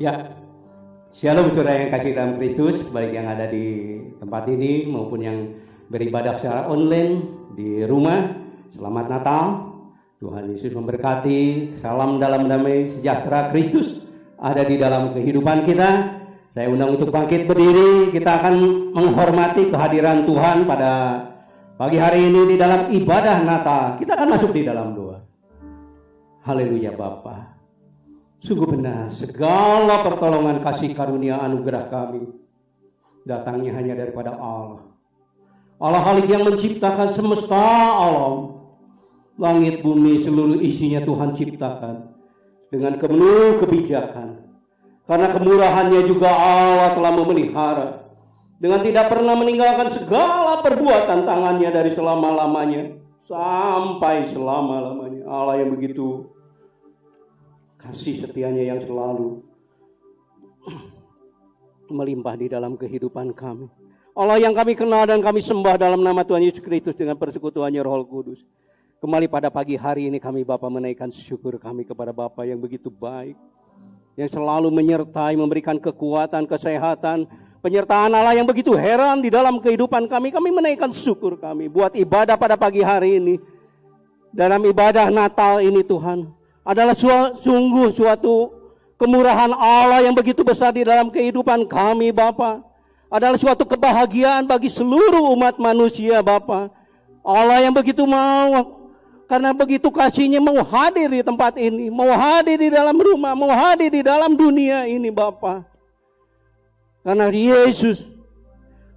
Ya, shalom saudara yang kasih dalam Kristus, baik yang ada di tempat ini maupun yang beribadah secara online di rumah. Selamat Natal, Tuhan Yesus memberkati. Salam dalam damai sejahtera Kristus ada di dalam kehidupan kita. Saya undang untuk bangkit berdiri. Kita akan menghormati kehadiran Tuhan pada pagi hari ini di dalam ibadah Natal. Kita akan masuk di dalam doa. Haleluya Bapa. Sungguh benar, segala pertolongan kasih karunia anugerah kami datangnya hanya daripada Allah. Allah Halik yang menciptakan semesta alam, langit bumi seluruh isinya Tuhan ciptakan dengan penuh kebijakan. Karena kemurahannya juga Allah telah memelihara dengan tidak pernah meninggalkan segala perbuatan tangannya dari selama-lamanya sampai selama-lamanya. Allah yang begitu kasih setianya yang selalu melimpah di dalam kehidupan kami. Allah yang kami kenal dan kami sembah dalam nama Tuhan Yesus Kristus dengan persekutuannya Roh Kudus. Kembali pada pagi hari ini kami Bapa menaikkan syukur kami kepada Bapa yang begitu baik, yang selalu menyertai, memberikan kekuatan, kesehatan, penyertaan Allah yang begitu heran di dalam kehidupan kami. Kami menaikkan syukur kami buat ibadah pada pagi hari ini. Dalam ibadah Natal ini Tuhan adalah sungguh suatu kemurahan Allah yang begitu besar di dalam kehidupan kami Bapa. Adalah suatu kebahagiaan bagi seluruh umat manusia Bapa. Allah yang begitu mau, karena begitu kasihnya mau hadir di tempat ini, mau hadir di dalam rumah, mau hadir di dalam dunia ini Bapa. Karena Yesus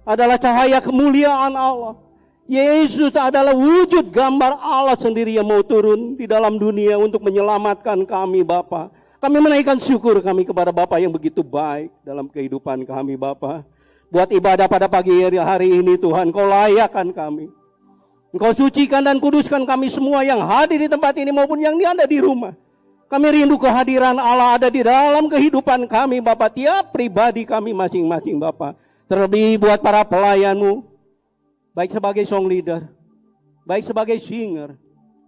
adalah cahaya kemuliaan Allah. Yesus adalah wujud gambar Allah sendiri yang mau turun di dalam dunia untuk menyelamatkan kami Bapa. Kami menaikkan syukur kami kepada Bapa yang begitu baik dalam kehidupan kami Bapa. Buat ibadah pada pagi hari ini Tuhan, Kau layakkan kami. Engkau sucikan dan kuduskan kami semua yang hadir di tempat ini maupun yang ada di rumah. Kami rindu kehadiran Allah ada di dalam kehidupan kami Bapa, tiap pribadi kami masing-masing Bapa. Terlebih buat para pelayan-Mu, baik sebagai song leader, baik sebagai singer,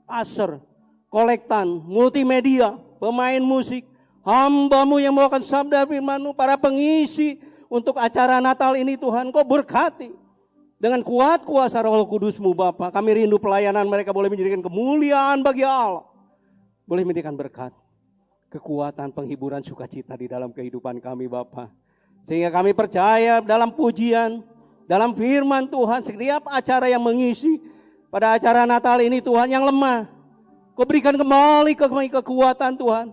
usher, kolektan, multimedia, pemain musik, hamba-Mu yang membawakan sabda firman-Mu, para pengisi untuk acara Natal ini Tuhan, Kau berkati dengan kuat kuasa Roh Kudus-Mu Bapa. Kami rindu pelayanan mereka boleh menjadikan kemuliaan bagi Allah, boleh menjadikan berkat, kekuatan, penghiburan, sukacita di dalam kehidupan kami Bapa. Sehingga kami percaya dalam pujian, dalam firman Tuhan, setiap acara yang mengisi pada acara Natal ini Tuhan yang lemah, Kau berikan kembali kekuatan Tuhan.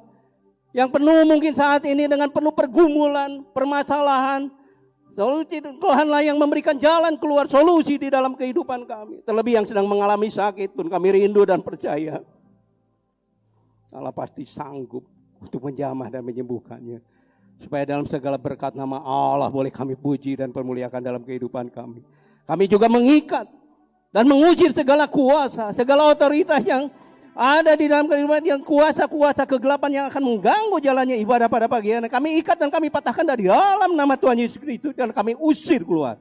Yang penuh mungkin saat ini dengan penuh pergumulan, permasalahan. Solusi Tuhanlah yang memberikan jalan keluar, solusi di dalam kehidupan kami. Terlebih yang sedang mengalami sakit pun kami rindu dan percaya Allah pasti sanggup untuk menjamah dan menyembuhkannya. Supaya dalam segala berkat nama Allah boleh kami puji dan permuliakan dalam kehidupan kami. Kami juga mengikat dan mengusir segala kuasa, segala otoritas yang ada di dalam kehidupan, yang kuasa-kuasa kegelapan yang akan mengganggu jalannya ibadah pada pagi hari. Kami ikat dan kami patahkan dari dalam nama Tuhan Yesus Kristus dan kami usir keluar.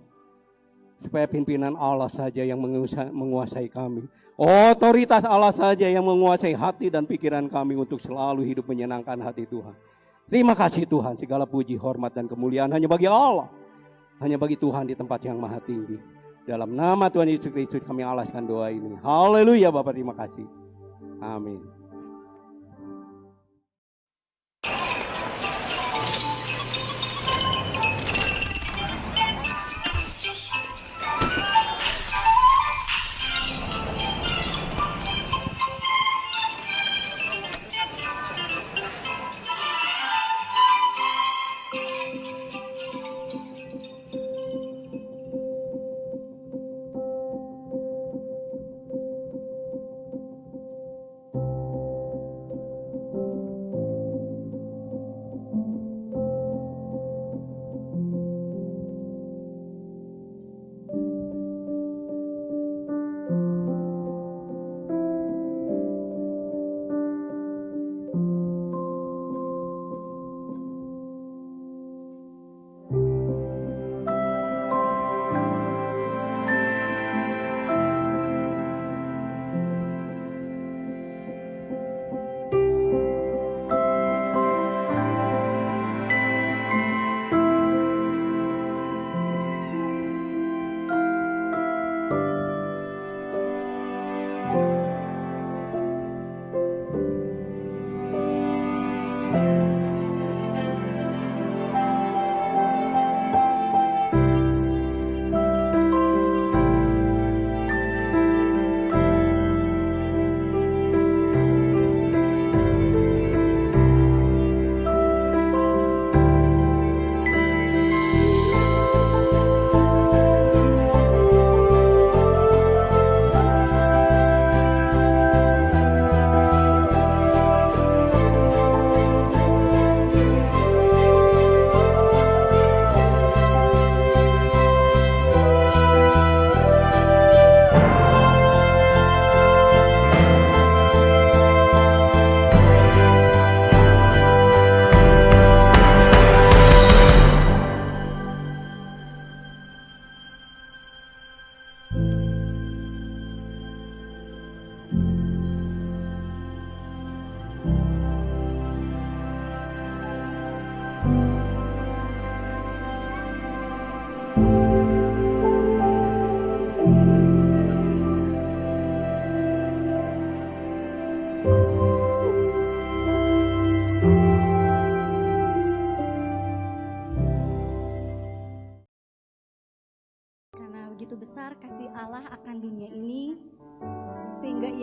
Supaya pimpinan Allah saja yang menguasai kami. Otoritas Allah saja yang menguasai hati dan pikiran kami untuk selalu hidup menyenangkan hati Tuhan. Terima kasih Tuhan, segala puji, hormat dan kemuliaan hanya bagi Allah. Hanya bagi Tuhan di tempat yang maha tinggi. Dalam nama Tuhan Yesus Kristus kami alaskan doa ini. Haleluya Bapak, terima kasih. Amin.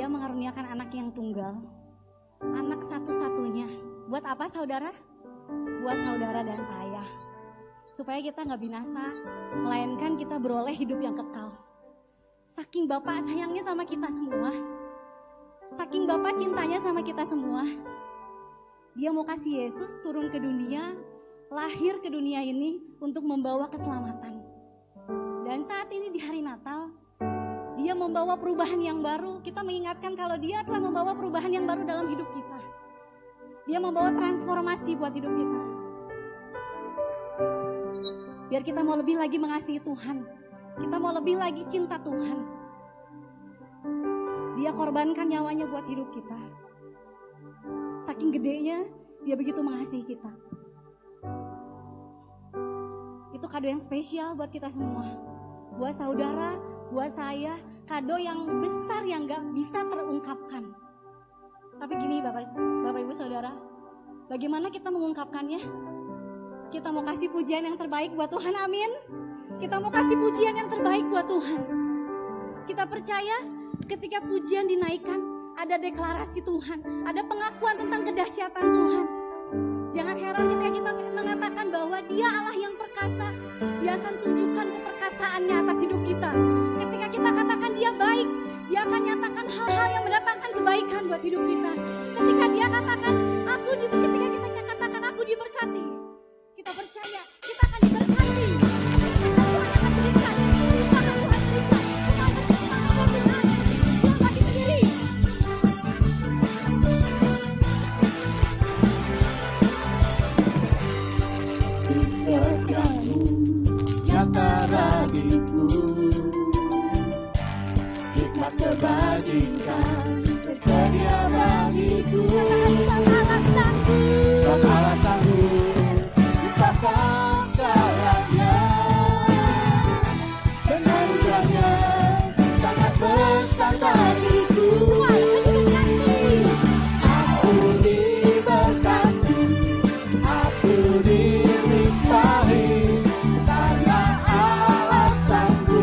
Dia mengaruniakan anak yang tunggal, anak satu-satunya. Buat apa saudara? Buat saudara dan saya. Supaya kita gak binasa, melainkan kita beroleh hidup yang kekal. Saking Bapak sayangnya sama kita semua, saking Bapak cintanya sama kita semua, Dia mau kasih Yesus turun ke dunia, lahir ke dunia ini untuk membawa keselamatan. Dan saat ini di hari Natal, Dia membawa perubahan yang baru. Kita mengingatkan kalau Dia telah membawa perubahan yang baru dalam hidup kita. Dia membawa transformasi buat hidup kita. Biar kita mau lebih lagi mengasihi Tuhan. Kita mau lebih lagi cinta Tuhan. Dia korbankan nyawanya buat hidup kita. Saking gedenya, Dia begitu mengasihi kita. Itu kado yang spesial buat kita semua. Buat saudara, buat saya, kado yang besar yang gak bisa terungkapkan. Tapi gini Bapak Ibu Saudara, bagaimana kita mengungkapkannya? Kita mau kasih pujian yang terbaik buat Tuhan, amin. Kita mau kasih pujian yang terbaik buat Tuhan. Kita percaya ketika pujian dinaikkan, ada deklarasi Tuhan, ada pengakuan tentang kedahsyatan Tuhan. Jangan heran ketika kita mengatakan bahwa Dia Allah yang perkasa, Dia akan tunjukkan keperkasaannya atas hidup kita. Ketika kita katakan Dia baik, Dia akan nyatakan hal-hal yang mendatangkan kebaikan buat hidup kita. Ketika Dia katakan ketika kita katakan aku diberkati, kita percaya kita akan diberkati. Tuhan akan berikan, Tuhan berikan, Tuhan bagi sendiri. Setiamu nyata bagiku, hikmat kebajikan tersedia bagiku. Sebab alasanku limpahkan sayangnya, dan anugerahnya sangat besar bagiku. Aku diberkati, aku dilimpahi, karena alasanku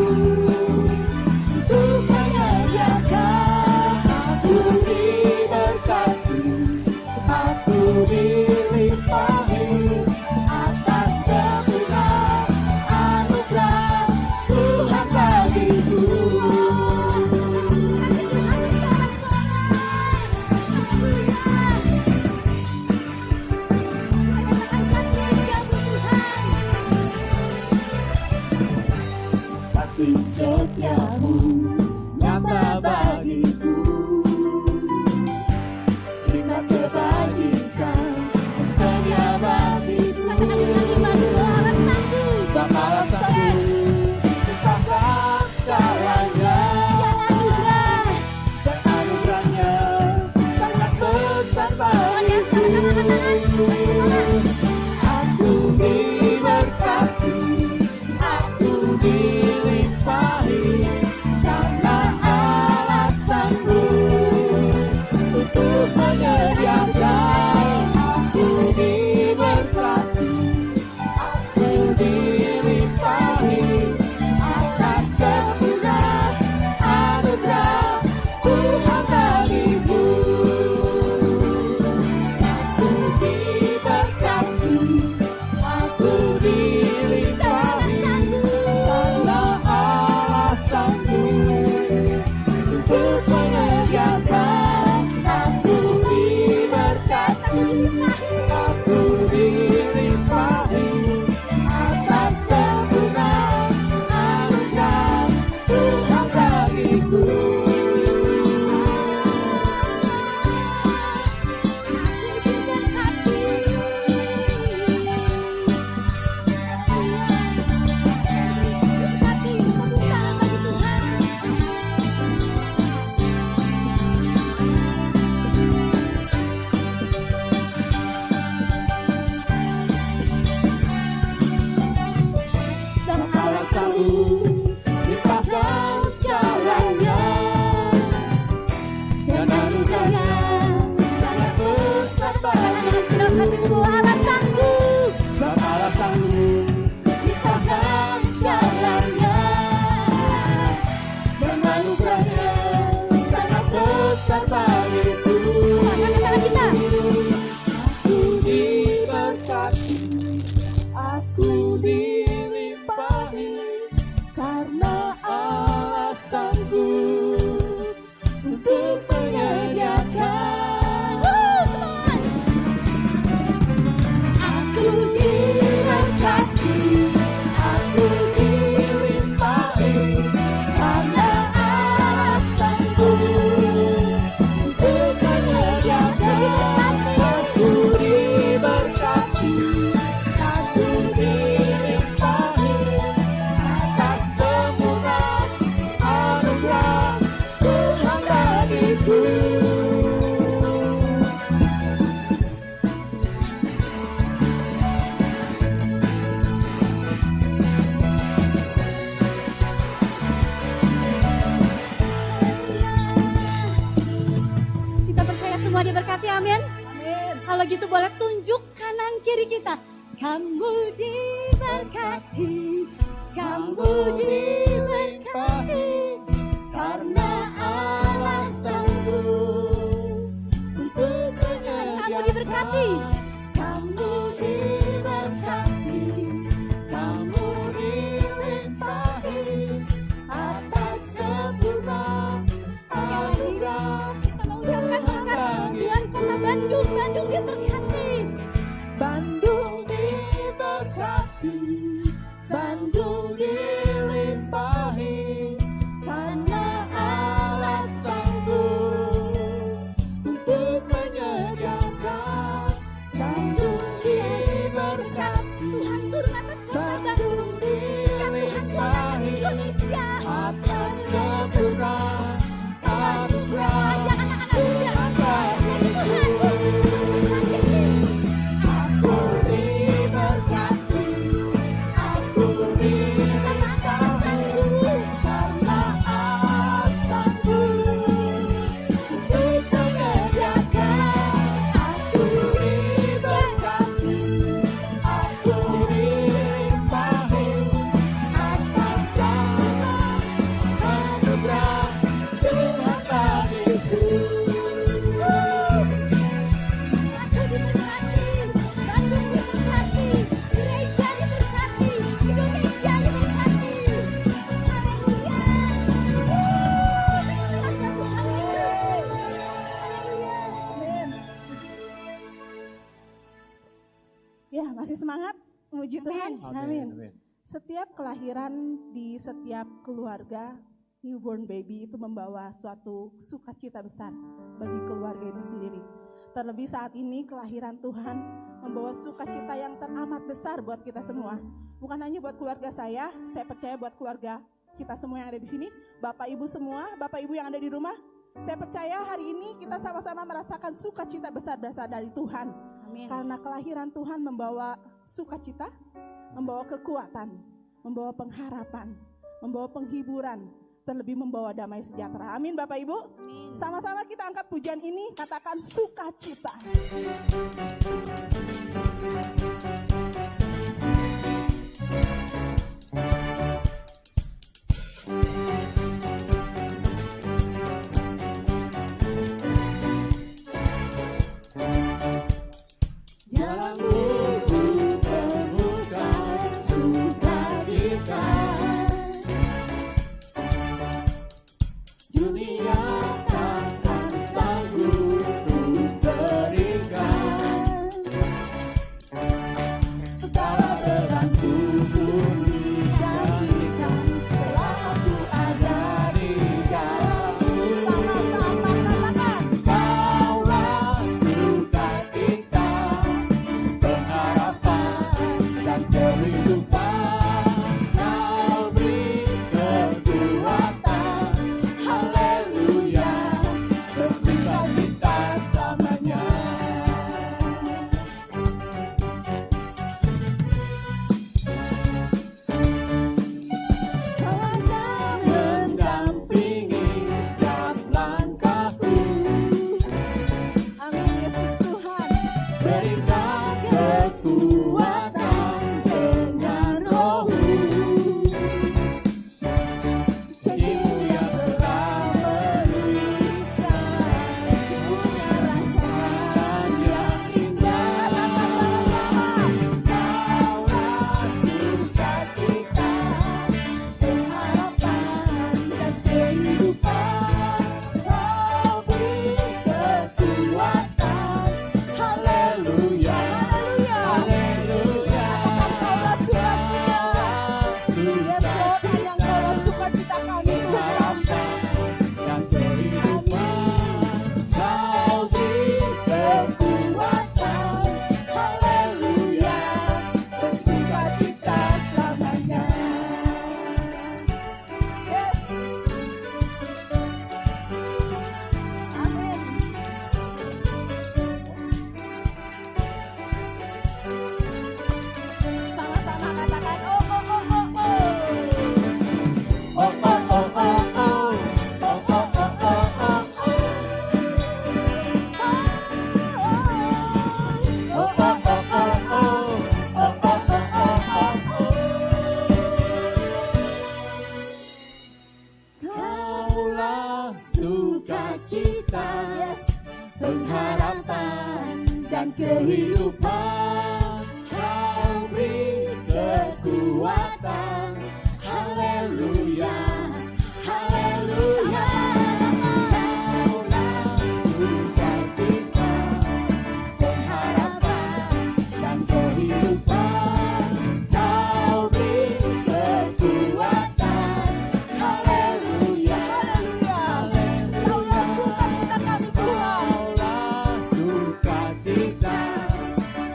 untuk menyediakan. Aku diberkati, aku dilimpahi atas sempurna anugerah Tuhan bagiku. Kasih setiamu nyata bagiku, hikmat kebajikan tersedia bagiku. Sebab alasanku limpahkan sayangnya, dan anugerahnya sangat besar bagiku. Aku diberkati, aku dilimpahi, karena alasanmu untuk menyediakan. Aku diberkati, aku dilimpahi atas sempurna anugerah Tuhan bagiku. Aku diberkati, aku dilimpahi, karena alasanmu untuk menyediakan. Aku diberkati, aku dilimpahi atas sempurna anugerah Tuhan bagiku. Sebab alasanmu limpahkan sayangnya, dan anugerahnya sangat besar bagiku. Sebab alasanmu limpahkan sayangnya, dan anugerahnya sangat besar gitu boleh tunjuk kanan kiri kita. Kamu diberkati, kamu diberkati, karena Allah sanggup untuk menyediakan. Kamu diberkati, kamu diberkati, kamu dilimpahi atas sempurna anugerah. Kita mau ucapkan berkat Tuhan kota Bandung, Bandung diberkati. Bandung diberkati, Bandung dilimpahi, karena Allah sanggup untuk menyediakan. Bandung diberkati, Tuhan turun atas kota Bandung, dilimpahi Indonesia atas sempurna anugerah. Tuhan bagi Tuhan. Ya, masih semangat memuji Tuhan. Amin. Setiap kelahiran di setiap keluarga, newborn baby itu membawa suatu sukacita besar bagi keluarga itu sendiri. Terlebih saat ini kelahiran Tuhan membawa sukacita yang teramat besar buat kita semua. Bukan hanya buat keluarga saya percaya buat keluarga kita semua yang ada di sini, Bapak Ibu semua, Bapak Ibu yang ada di rumah. Saya percaya hari ini kita sama-sama merasakan sukacita besar berasal dari Tuhan. Amin. Karena kelahiran Tuhan membawa sukacita, membawa kekuatan, membawa pengharapan, membawa penghiburan, terlebih membawa damai sejahtera. Amin Bapak Ibu. Amin. Sama-sama kita angkat pujian ini, katakan sukacita. Dalam buku terbuka sukacita, dunia takkan sanggup untuk berikan segala beban tubuh digantikan selama ku ada di dalammu. Sama-sama katakan. Kaulah sukacita, pengharapan dan kehidupan. Kau beri kekuatan, haleluya, bersukacita selamanya. Kau akan mendampingi setiap langkahku. Amin Yesus Tuhan. Berikan kekuatan dengan roh-Mu, janji-Mu yang telah menuliskan, punya rancangan yang indah. Kaulah sukacita, pengharapan dan kehidupan. Kau beri kekuatan, haleluya, haleluya, kehidupan, Kau beri kekuatan. Haleluya, haleluya. Kaulah sukacita, pengharapan dan kehidupan. Kau beri kekuatan. Haleluya, haleluya. Kaulah sukacita kami Tuhan. Kaulah sukacita,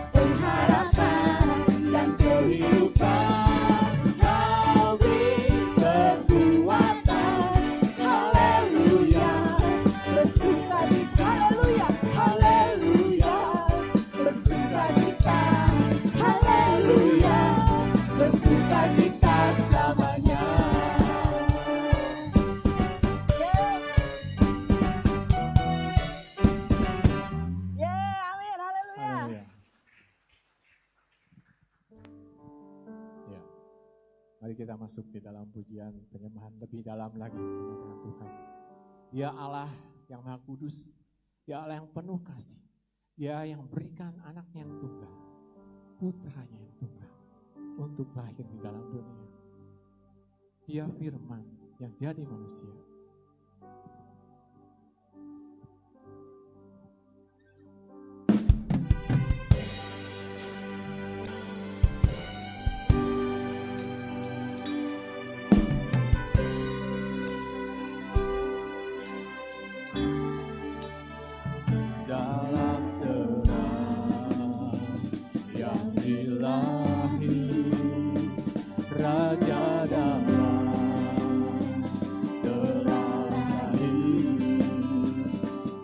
pengharapan dan kehidupan. Kau beri kekuatan. Haleluya, bersukacita. Haleluya, haleluya. Bersukacita. Haleluya, bersukacita selamanya. Amin, haleluya. Haleluya. Ya. Mari kita masuk di dalam pujian penyembahan lebih dalam lagi bersama dengan Tuhan. Dia Allah yang Maha Kudus, Dia Allah yang penuh kasih. Dia yang berikan anaknya yang tunggal, putranya yang tunggal untuk lahir di dalam dunia. Dia firman yang jadi manusia. Dalam terang yang ilahi, Raja damai telah lahir.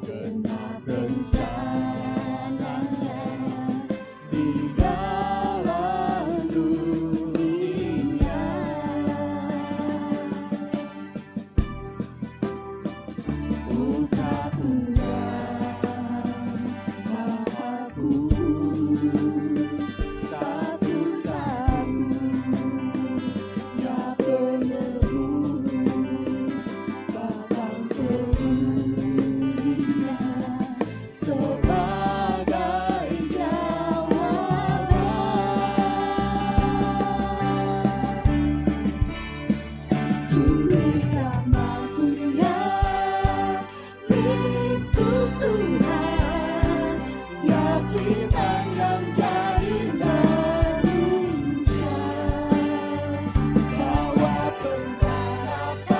Genap rencananya di dalam dunia. Putra Tuhan Maha Kudus, satu-satunya penebus batang dunia sebagai jawaban. Juru selamat dunia, Kristus Tuhan, Dia firman yang jadi manusia, bawa pengharapan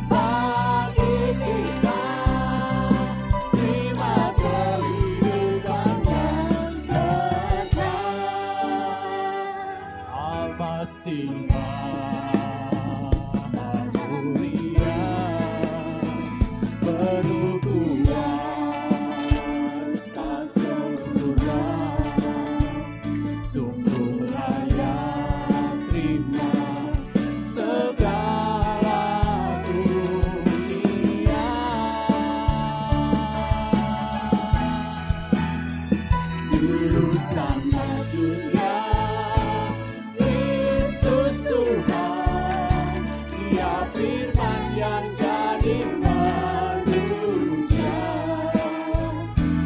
bagi kita, terima kehidupan yang kekal. Al-Masih mulia, penuh kuasa sempurna, sungguh layak terima segala dunia. Juru selamat dunia, Kristus Tuhan, Dia firman yang jadi manusia,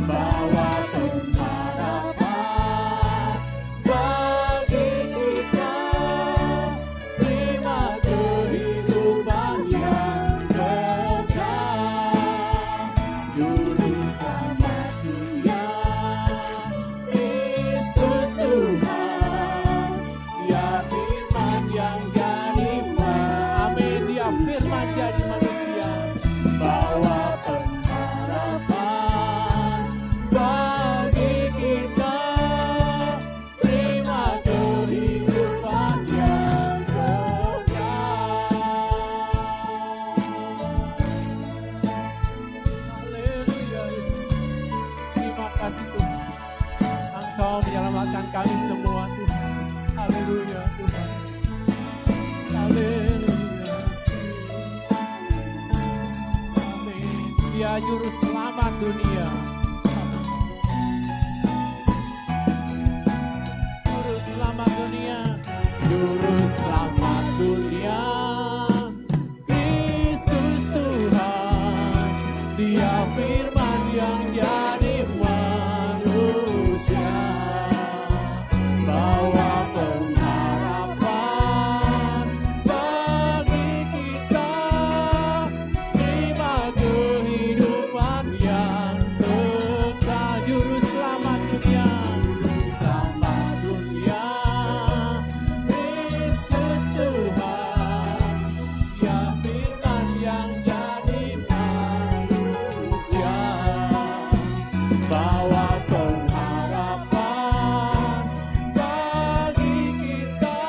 bawa pengharapan bagi kita, terima kehidupan yang kekal. Juru selamat dunia, Kristus Tuhan, Dia firman yang jadi amin. Dia firman jadi manusia, bawa pengharapan bagi kita, terima kehidupan yang kekal. Haleluya, Yesus. Terima kasih Tuhan, Engkau menyelamatkan kami semua Tuhan. Haleluya Tuhan. Haleluya. Amin. Dia juru selamat dunia. Juru selamat dunia. Juru selamat dunia. Kristus Tuhan. Dia firman yang jadi manusia. manusia, bawa pengharapan bagi kita, terima kehidupan yang kekal, juru selamat dunia, selamat dunia, Kristus Tuhan, ya firman yang jadi manusia, bawa pengharapan bagi kita,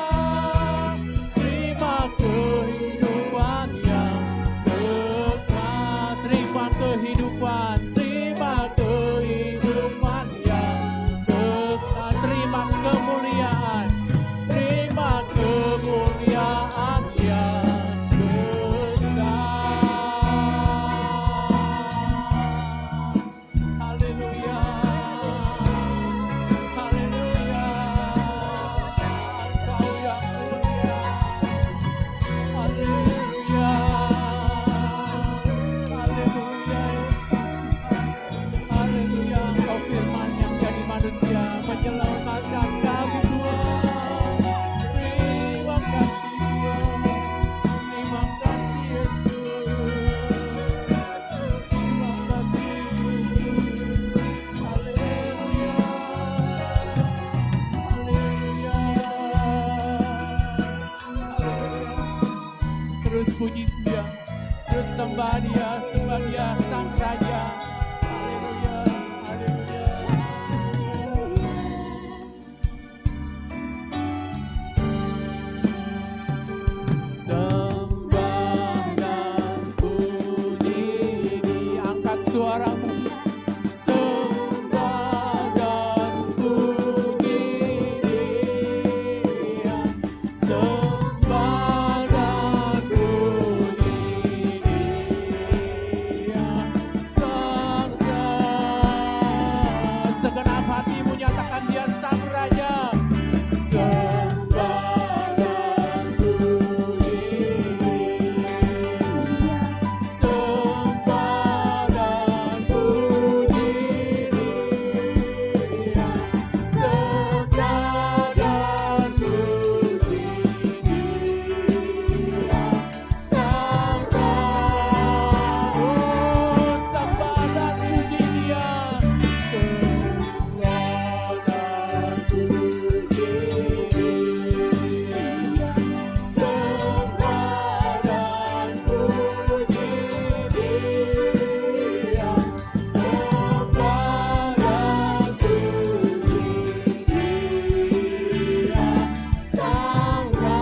terima kehidupan yang kekal, terima kehidupan, terima kehidupan yang kekal, terima kemuliaan, terima kemuliaan yang besar. Haleluya, haleluya, Engkau yang mulia. Haleluya, haleluya Yesus. Haleluya, Engkau firman yang jadi manusia, menyelamatkan kami Tuhan. Terima kasih Tuhan, terima kasih Yesus, terima kasih. Haleluya, haleluya, haleluya. Terus puji Dia, terus sembah Dia Sang Raja. Haleluya, haleluya. Sembah dan puji, diangkat suaramu. Sembah dan puji Dia, sembah dan puji Dia, Sang Raja. Segenap hatimu nyatakan Dia Sang Raja. Sembah dan puji Dia, sembah dan puji Dia, sembah dan puji Dia, Sang Raja. Oh, sembah dan puji Dia, sembah dan puji Dia, sembah dan puji Dia, sembah dan puji Dia, Sang Raja.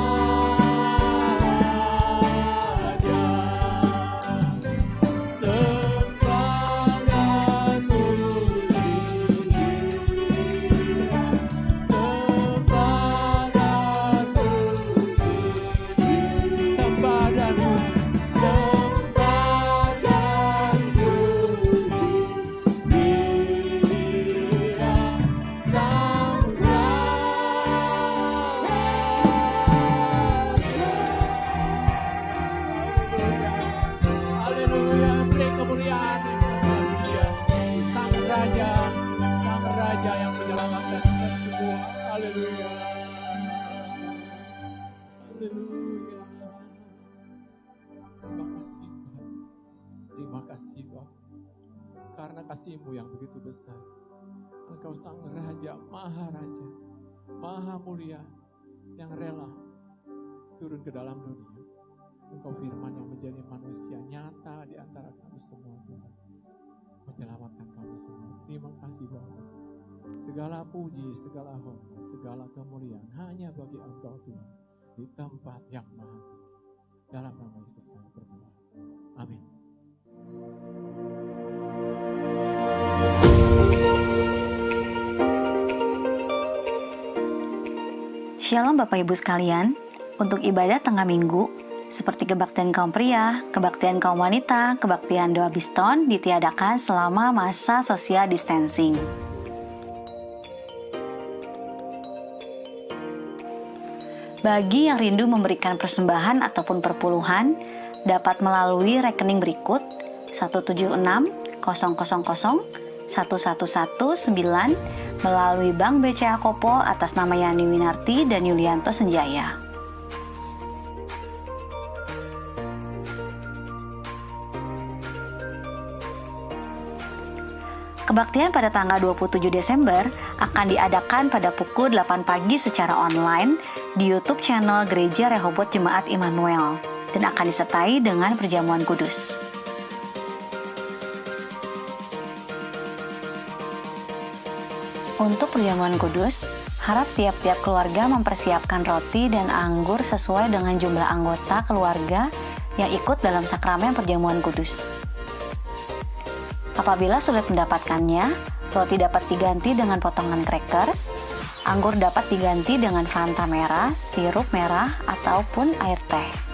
Sembah dan puji Dia, sembah dan puji, sembah dan puji, sembah dan puji Dia, Sang Raja. Haleluya, beri kemuliaan kepada Dia, Sang Raja yang menyelamatkan kita semua. Haleluya, haleluya. Terima kasih Tuhan, terima kasih Bapa, karena kasih-Mu yang begitu besar. Engkau Sang Raja, Maha Raja, Maha Mulia, yang rela turun ke dalam dunia. Engkau firman yang menjadi manusia nyata di antara kami semua Tuhan, menyelamatkan kami semua. Terima kasih Bapa. Segala puji, segala hormat, segala kemuliaan hanya bagi Engkau Tuhan, di tempat yang maha tinggi. Dalam nama Yesus kami berdoa. Amin. Shalom Bapak Ibu sekalian, untuk ibadah tengah minggu, seperti kebaktian kaum pria, kebaktian kaum wanita, kebaktian doa Biston ditiadakan selama masa social distancing. Bagi yang rindu memberikan persembahan ataupun perpuluhan, dapat melalui rekening berikut 176 000 111 9 melalui Bank BCA Kopo atas nama Yani Winarti dan Yulianto Senjaya. Kebaktian pada tanggal 27 Desember akan diadakan pada pukul 8 pagi secara online di YouTube channel Gereja Rehobot Jemaat Immanuel dan akan disertai dengan perjamuan kudus. Untuk perjamuan kudus, harap tiap-tiap keluarga mempersiapkan roti dan anggur sesuai dengan jumlah anggota keluarga yang ikut dalam sakramen perjamuan kudus. Apabila sulit mendapatkannya, roti dapat diganti dengan potongan crackers, anggur dapat diganti dengan Fanta merah, sirup merah, ataupun air teh.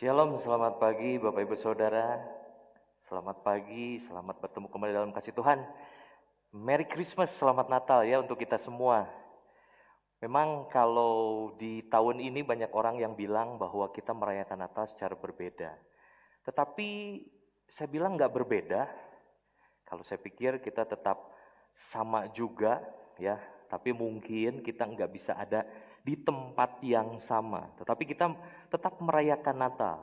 Shalom, selamat pagi Bapak Ibu Saudara. Selamat pagi, selamat bertemu kembali dalam kasih Tuhan. Merry Christmas, selamat Natal ya untuk kita semua. Memang kalau di tahun ini banyak orang yang bilang bahwa kita merayakan Natal secara berbeda. Tetapi saya bilang nggak berbeda. Kalau saya pikir kita tetap sama juga ya. Tapi mungkin kita nggak bisa ada di tempat yang sama, tetapi kita tetap merayakan Natal.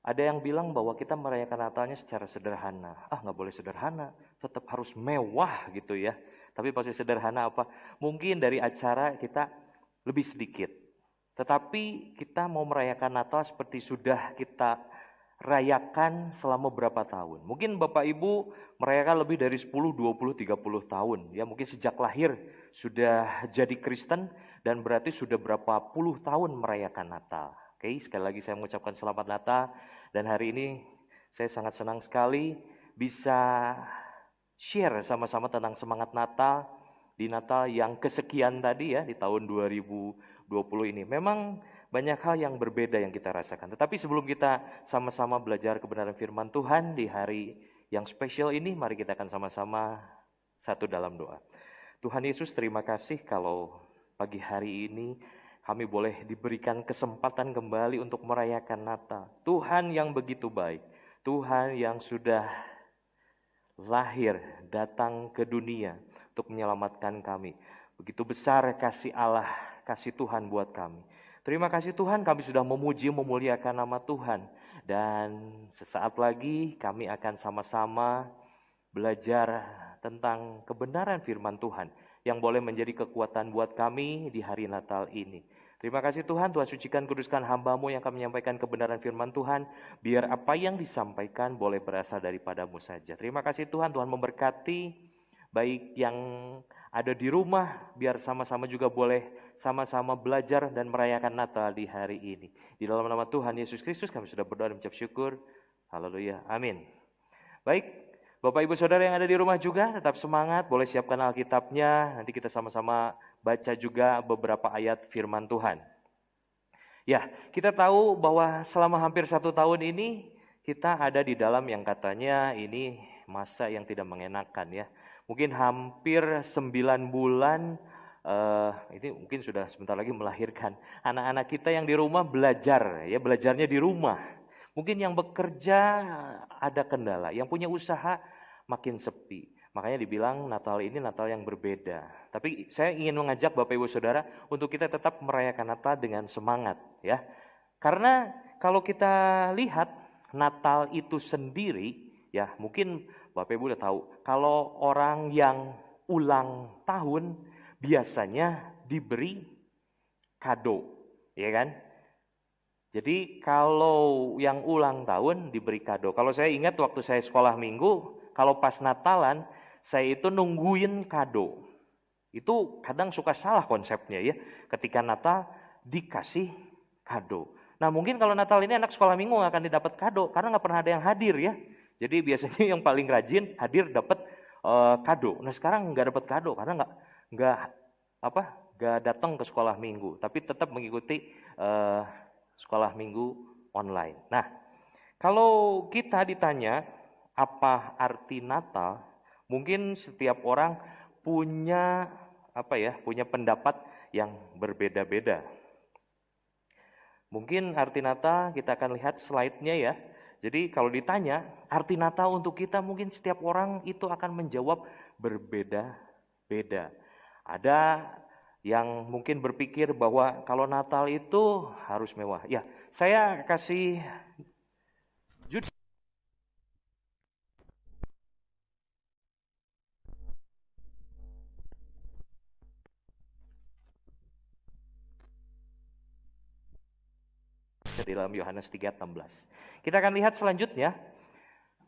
Ada yang bilang bahwa kita merayakan Natalnya secara sederhana. Nggak boleh sederhana, tetap harus mewah gitu ya. Tapi pasti sederhana apa? Mungkin dari acara kita lebih sedikit. Tetapi kita mau merayakan Natal seperti sudah kita rayakan selama berapa tahun. Mungkin Bapak Ibu merayakan lebih dari 10, 20, 30 tahun. Ya mungkin sejak lahir sudah jadi Kristen dan berarti sudah berapa puluh tahun merayakan Natal. Oke, sekali lagi saya mengucapkan selamat Natal dan hari ini saya sangat senang sekali bisa share sama-sama tentang semangat Natal di Natal yang kesekian tadi ya di tahun 2020 ini. Memang banyak hal yang berbeda yang kita rasakan. Tetapi sebelum kita sama-sama belajar kebenaran firman Tuhan di hari yang spesial ini, mari kita akan sama-sama satu dalam doa. Tuhan Yesus, terima kasih kalau pagi hari ini kami boleh diberikan kesempatan kembali untuk merayakan Natal. Tuhan yang begitu baik, Tuhan yang sudah lahir, datang ke dunia untuk menyelamatkan kami. Begitu besar kasih Allah, kasih Tuhan buat kami. Terima kasih Tuhan, kami sudah memuji, memuliakan nama Tuhan. Dan sesaat lagi kami akan sama-sama belajar tentang kebenaran firman Tuhan yang boleh menjadi kekuatan buat kami di hari Natal ini. Terima kasih Tuhan, Tuhan sucikan kuduskan hamba-Mu yang akan menyampaikan kebenaran firman Tuhan. Biar apa yang disampaikan boleh berasal daripada-Mu saja. Terima kasih Tuhan, Tuhan memberkati baik yang ada di rumah, biar sama-sama juga boleh sama-sama belajar dan merayakan Natal di hari ini. Di dalam nama Tuhan Yesus Kristus kami sudah berdoa dan mengucap syukur. Haleluya, amin. Baik, Bapak Ibu Saudara yang ada di rumah juga tetap semangat, boleh siapkan Alkitabnya. Nanti kita sama-sama baca juga beberapa ayat firman Tuhan. Ya, kita tahu bahwa selama hampir 1 tahun ini kita ada di dalam yang katanya ini masa yang tidak mengenakan ya. Mungkin hampir 9 bulan, ini mungkin sudah sebentar lagi melahirkan. Anak-anak kita yang di rumah belajar, ya belajarnya di rumah. Mungkin yang bekerja ada kendala, yang punya usaha makin sepi. Makanya dibilang Natal ini Natal yang berbeda. Tapi saya ingin mengajak Bapak Ibu Saudara untuk kita tetap merayakan Natal dengan semangat ya. Karena kalau kita lihat Natal itu sendiri ya, mungkin Bapak Ibu udah tahu, kalau orang yang ulang tahun biasanya diberi kado, ya kan? Jadi kalau yang ulang tahun diberi kado. Kalau saya ingat waktu saya sekolah minggu, kalau pas Natalan, saya itu nungguin kado. Itu kadang suka salah konsepnya ya. Ketika Natal dikasih kado. Nah mungkin kalau Natal ini anak sekolah minggu nggak akan didapat kado karena nggak pernah ada yang hadir ya. Jadi biasanya yang paling rajin hadir dapat kado. Nah sekarang nggak dapat kado karena nggak datang ke sekolah minggu, tapi tetap mengikuti sekolah minggu online. Nah kalau kita ditanya apa arti Natal, mungkin setiap orang punya punya pendapat yang berbeda-beda. Mungkin arti Natal kita akan lihat slide-nya ya. Jadi kalau ditanya arti Natal untuk kita, mungkin setiap orang itu akan menjawab berbeda-beda. Ada yang mungkin berpikir bahwa kalau Natal itu harus mewah. Ya, saya kasih di dalam Yohanes 3:16. Kita akan lihat selanjutnya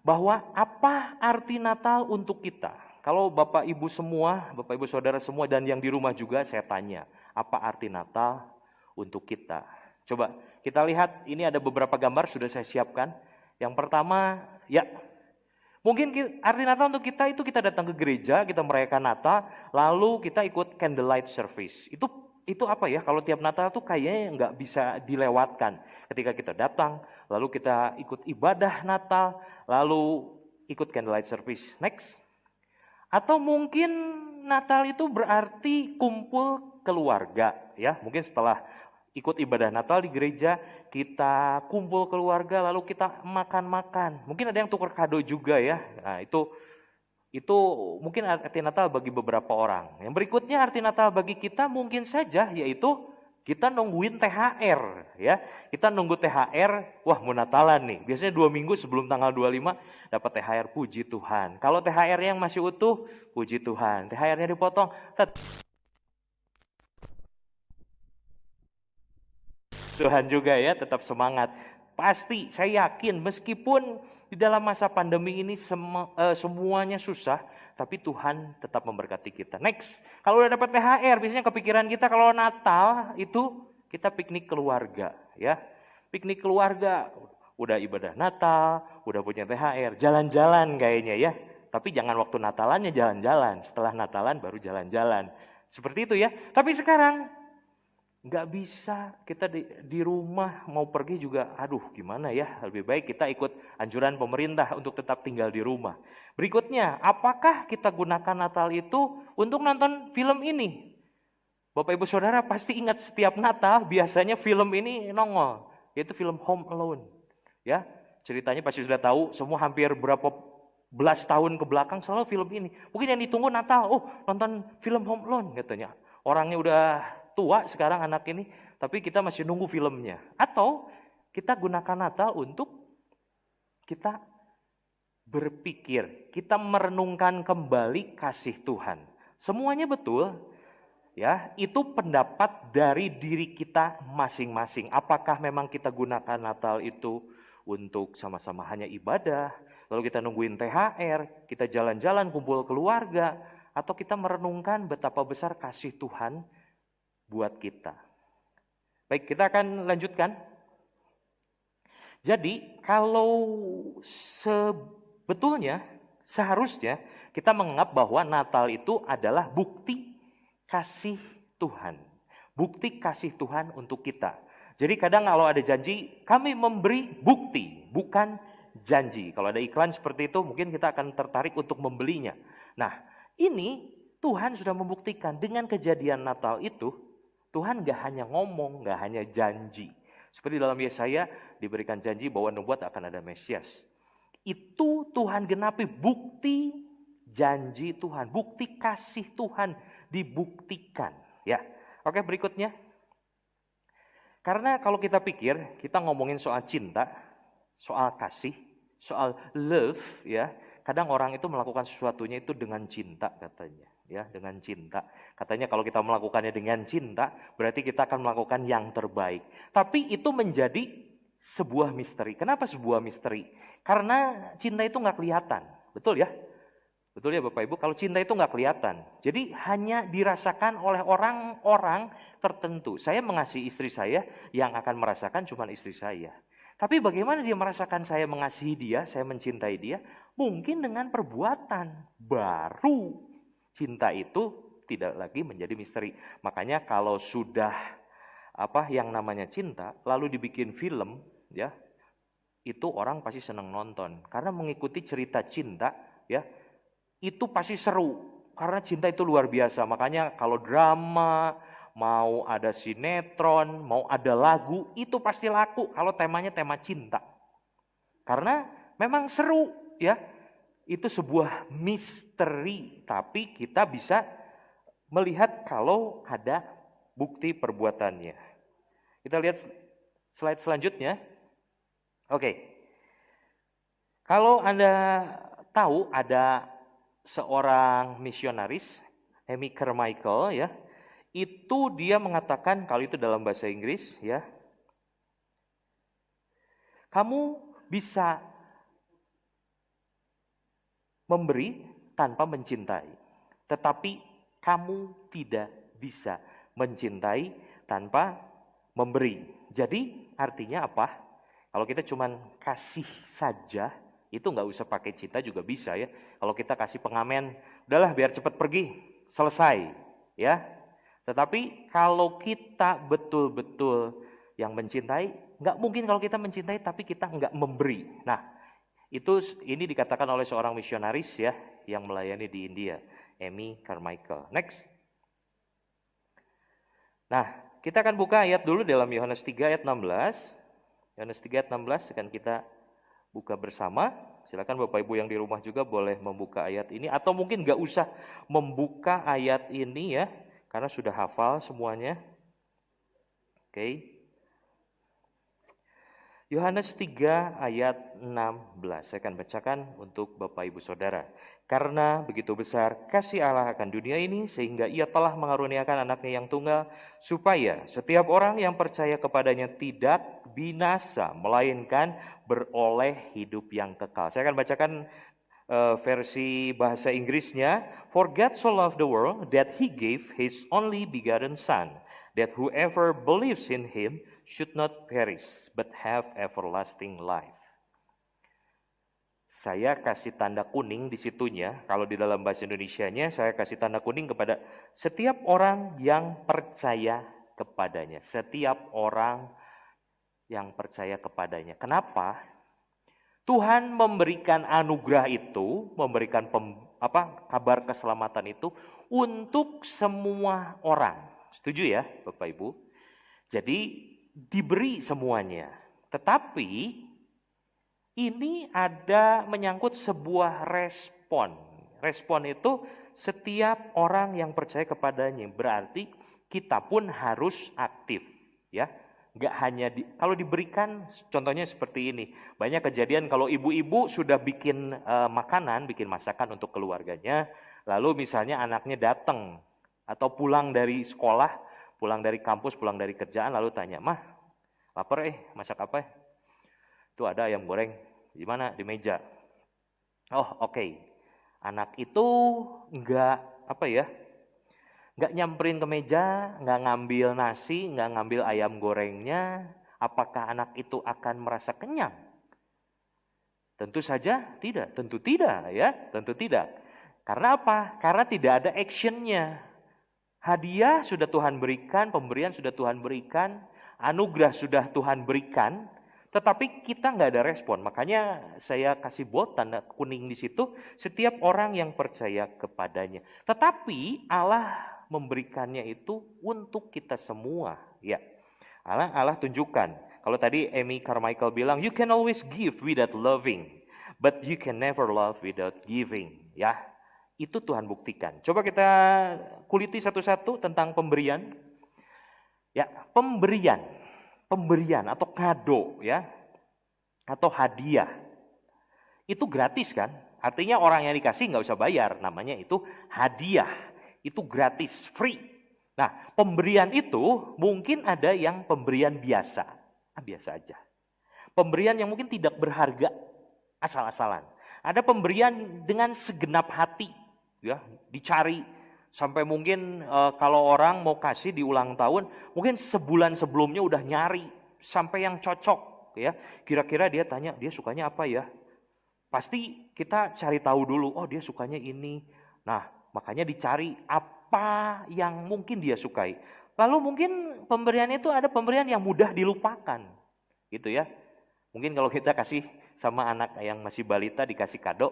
bahwa apa arti Natal untuk kita. Kalau Bapak Ibu semua, Bapak Ibu Saudara semua dan yang di rumah juga saya tanya, apa arti Natal untuk kita? Coba kita lihat, ini ada beberapa gambar sudah saya siapkan. Yang pertama, ya mungkin arti Natal untuk kita itu kita datang ke gereja, kita merayakan Natal, lalu kita ikut candlelight service. Itu apa ya, kalau tiap Natal tuh kayaknya nggak bisa dilewatkan. Ketika kita datang, lalu kita ikut ibadah Natal, lalu ikut candlelight service. Next. Atau mungkin Natal itu berarti kumpul keluarga. Ya, mungkin setelah ikut ibadah Natal di gereja, kita kumpul keluarga, lalu kita makan-makan. Mungkin ada yang tukar kado juga ya. Nah, itu mungkin arti Natal bagi beberapa orang. Yang berikutnya arti Natal bagi kita mungkin saja yaitu kita nungguin THR ya. Kita nunggu THR, wah mau Natalan nih. Biasanya 2 minggu sebelum tanggal 25 dapat THR, puji Tuhan. Kalau THR yang masih utuh, puji Tuhan. THR-nya dipotong, Tuhan juga ya, tetap semangat. Pasti saya yakin meskipun di dalam masa pandemi ini semuanya susah, tapi Tuhan tetap memberkati kita. Next, kalau udah dapat THR, biasanya kepikiran kita kalau Natal itu kita piknik keluarga, ya. Piknik keluarga, udah ibadah Natal, udah punya THR, jalan-jalan kayaknya ya. Tapi jangan waktu Natalannya jalan-jalan, setelah Natalan baru jalan-jalan. Seperti itu ya. Tapi sekarang nggak bisa, kita di rumah mau pergi juga, aduh gimana ya, lebih baik kita ikut anjuran pemerintah untuk tetap tinggal di rumah. Berikutnya, apakah kita gunakan Natal itu untuk nonton film ini? Bapak Ibu Saudara pasti ingat setiap Natal biasanya film ini nongol, yaitu film Home Alone. Ya, ceritanya pasti sudah tahu, semua hampir berapa belas tahun ke belakang selalu film ini. Mungkin yang ditunggu Natal, nonton film Home Alone katanya. Orangnya udah tua sekarang anak ini, tapi kita masih nunggu filmnya. Atau kita gunakan Natal untuk kita berpikir, kita merenungkan kembali kasih Tuhan. Semuanya betul, ya. Itu pendapat dari diri kita masing-masing. Apakah memang kita gunakan Natal itu untuk sama-sama hanya ibadah, lalu kita nungguin THR, kita jalan-jalan kumpul keluarga, atau kita merenungkan betapa besar kasih Tuhan buat kita. Baik, kita akan lanjutkan. Jadi, kalau sebetulnya, seharusnya kita menganggap bahwa Natal itu adalah bukti kasih Tuhan. Bukti kasih Tuhan untuk kita. Jadi kadang kalau ada janji, kami memberi bukti, bukan janji. Kalau ada iklan seperti itu, mungkin kita akan tertarik untuk membelinya. Nah, ini Tuhan sudah membuktikan dengan kejadian Natal itu, Tuhan gak hanya ngomong, gak hanya janji. Seperti dalam Yesaya diberikan janji bahwa nubuat akan ada Mesias. Itu Tuhan genapi, bukti janji Tuhan, bukti kasih Tuhan dibuktikan. Ya, oke, berikutnya. Karena kalau kita pikir, kita ngomongin soal cinta, soal kasih, soal love, ya. Kadang orang itu melakukan sesuatunya itu dengan cinta katanya. ya, dengan cinta. Katanya kalau kita melakukannya dengan cinta, berarti kita akan melakukan yang terbaik. Tapi itu menjadi sebuah misteri. Kenapa sebuah misteri? Karena cinta itu nggak kelihatan, betul ya? Betul ya Bapak Ibu, kalau cinta itu nggak kelihatan. Jadi hanya dirasakan oleh orang-orang tertentu. Saya mengasihi istri saya, yang akan merasakan cuma istri saya. Tapi bagaimana dia merasakan saya mengasihi dia, saya mencintai dia? Mungkin dengan perbuatan. Baru cinta itu tidak lagi menjadi misteri. Makanya kalau sudah yang namanya cinta, lalu dibikin film, ya, itu orang pasti senang nonton. Karena mengikuti cerita cinta, ya, itu pasti seru. Karena cinta itu luar biasa. Makanya kalau drama, mau ada sinetron, mau ada lagu, itu pasti laku kalau temanya tema cinta. Karena memang seru, ya. Itu sebuah misteri, tapi kita bisa melihat kalau ada bukti perbuatannya. Kita lihat slide selanjutnya. Oke. Kalau Anda tahu ada seorang misionaris, Amy Carmichael, ya, itu dia mengatakan, kalau itu dalam bahasa Inggris, ya, kamu bisa memberi tanpa mencintai, tetapi kamu tidak bisa mencintai tanpa memberi. Jadi artinya apa? Kalau kita cuman kasih saja, itu nggak usah pakai cinta juga bisa ya. Kalau kita kasih pengamen, udahlah biar cepat pergi, selesai ya. Tetapi kalau kita betul-betul yang mencintai, nggak mungkin kalau kita mencintai tapi kita nggak memberi. Nah, ini dikatakan oleh seorang misionaris ya yang melayani di India, Amy Carmichael. Next. Nah, kita akan buka ayat dulu dalam Yohanes 3 ayat 16. Yohanes 3 ayat 16 akan kita buka bersama. Silakan Bapak Ibu yang di rumah juga boleh membuka ayat ini, atau mungkin nggak usah membuka ayat ini ya, karena sudah hafal semuanya. Oke. Yohanes 3 ayat 16, saya akan bacakan untuk Bapak Ibu Saudara. Karena begitu besar kasih Allah akan dunia ini, sehingga ia telah mengaruniakan anaknya yang tunggal, supaya setiap orang yang percaya kepadanya tidak binasa, melainkan beroleh hidup yang kekal. Saya akan bacakan versi bahasa Inggrisnya. For God so loved the world that he gave his only begotten Son, that whoever believes in him should not perish, but have everlasting life. Saya kasih tanda kuning di situnya, kalau di dalam bahasa Indonesianya saya kasih tanda kuning kepada setiap orang yang percaya kepadanya. Setiap orang yang percaya kepadanya. Kenapa? Tuhan memberikan anugerah itu, memberikan kabar keselamatan itu untuk semua orang. Setuju ya Bapak Ibu? Jadi diberi semuanya. Tetapi ini ada menyangkut sebuah respon. Respon itu setiap orang yang percaya kepadanya. Berarti kita pun harus aktif, ya. Enggak hanya kalau diberikan, contohnya seperti ini. Banyak kejadian kalau ibu-ibu sudah bikin makanan, bikin masakan untuk keluarganya, lalu misalnya anaknya datang atau pulang dari sekolah, pulang dari kampus, pulang dari kerjaan, lalu tanya, "Mah, lapar masak apa?" Itu ada ayam goreng. Di mana? Di meja. Oh, oke. Anak itu enggak nyamperin ke meja, enggak ngambil nasi, enggak ngambil ayam gorengnya. Apakah anak itu akan merasa kenyang? Tentu saja tidak, tentu tidak ya, tentu tidak. Karena apa? Karena tidak ada actionnya. Hadiah sudah Tuhan berikan, pemberian sudah Tuhan berikan, anugerah sudah Tuhan berikan, tetapi kita nggak ada respon. Makanya saya kasih bold tanda kuning di situ, setiap orang yang percaya kepadanya. Tetapi Allah memberikannya itu untuk kita semua, ya. Allah tunjukkan. Kalau tadi Amy Carmichael bilang, you can always give without loving, but you can never love without giving, ya. Itu Tuhan buktikan. Coba kita kuliti satu-satu tentang pemberian. Ya, pemberian atau kado ya, atau hadiah itu gratis kan, artinya orang yang dikasih nggak usah bayar, namanya itu hadiah. Itu gratis, free. Nah, pemberian itu mungkin ada yang pemberian biasa. Biasa aja. Pemberian yang mungkin tidak berharga, asal-asalan. Ada pemberian dengan segenap hati, ya, dicari sampai mungkin kalau orang mau kasih di ulang tahun, mungkin sebulan sebelumnya udah nyari sampai yang cocok, ya. Kira-kira dia tanya, dia sukanya apa ya? Pasti kita cari tahu dulu, oh dia sukanya ini. Nah, makanya dicari apa yang mungkin dia sukai. Lalu mungkin pemberian itu ada pemberian yang mudah dilupakan, gitu ya. Mungkin kalau kita kasih sama anak yang masih balita dikasih kado,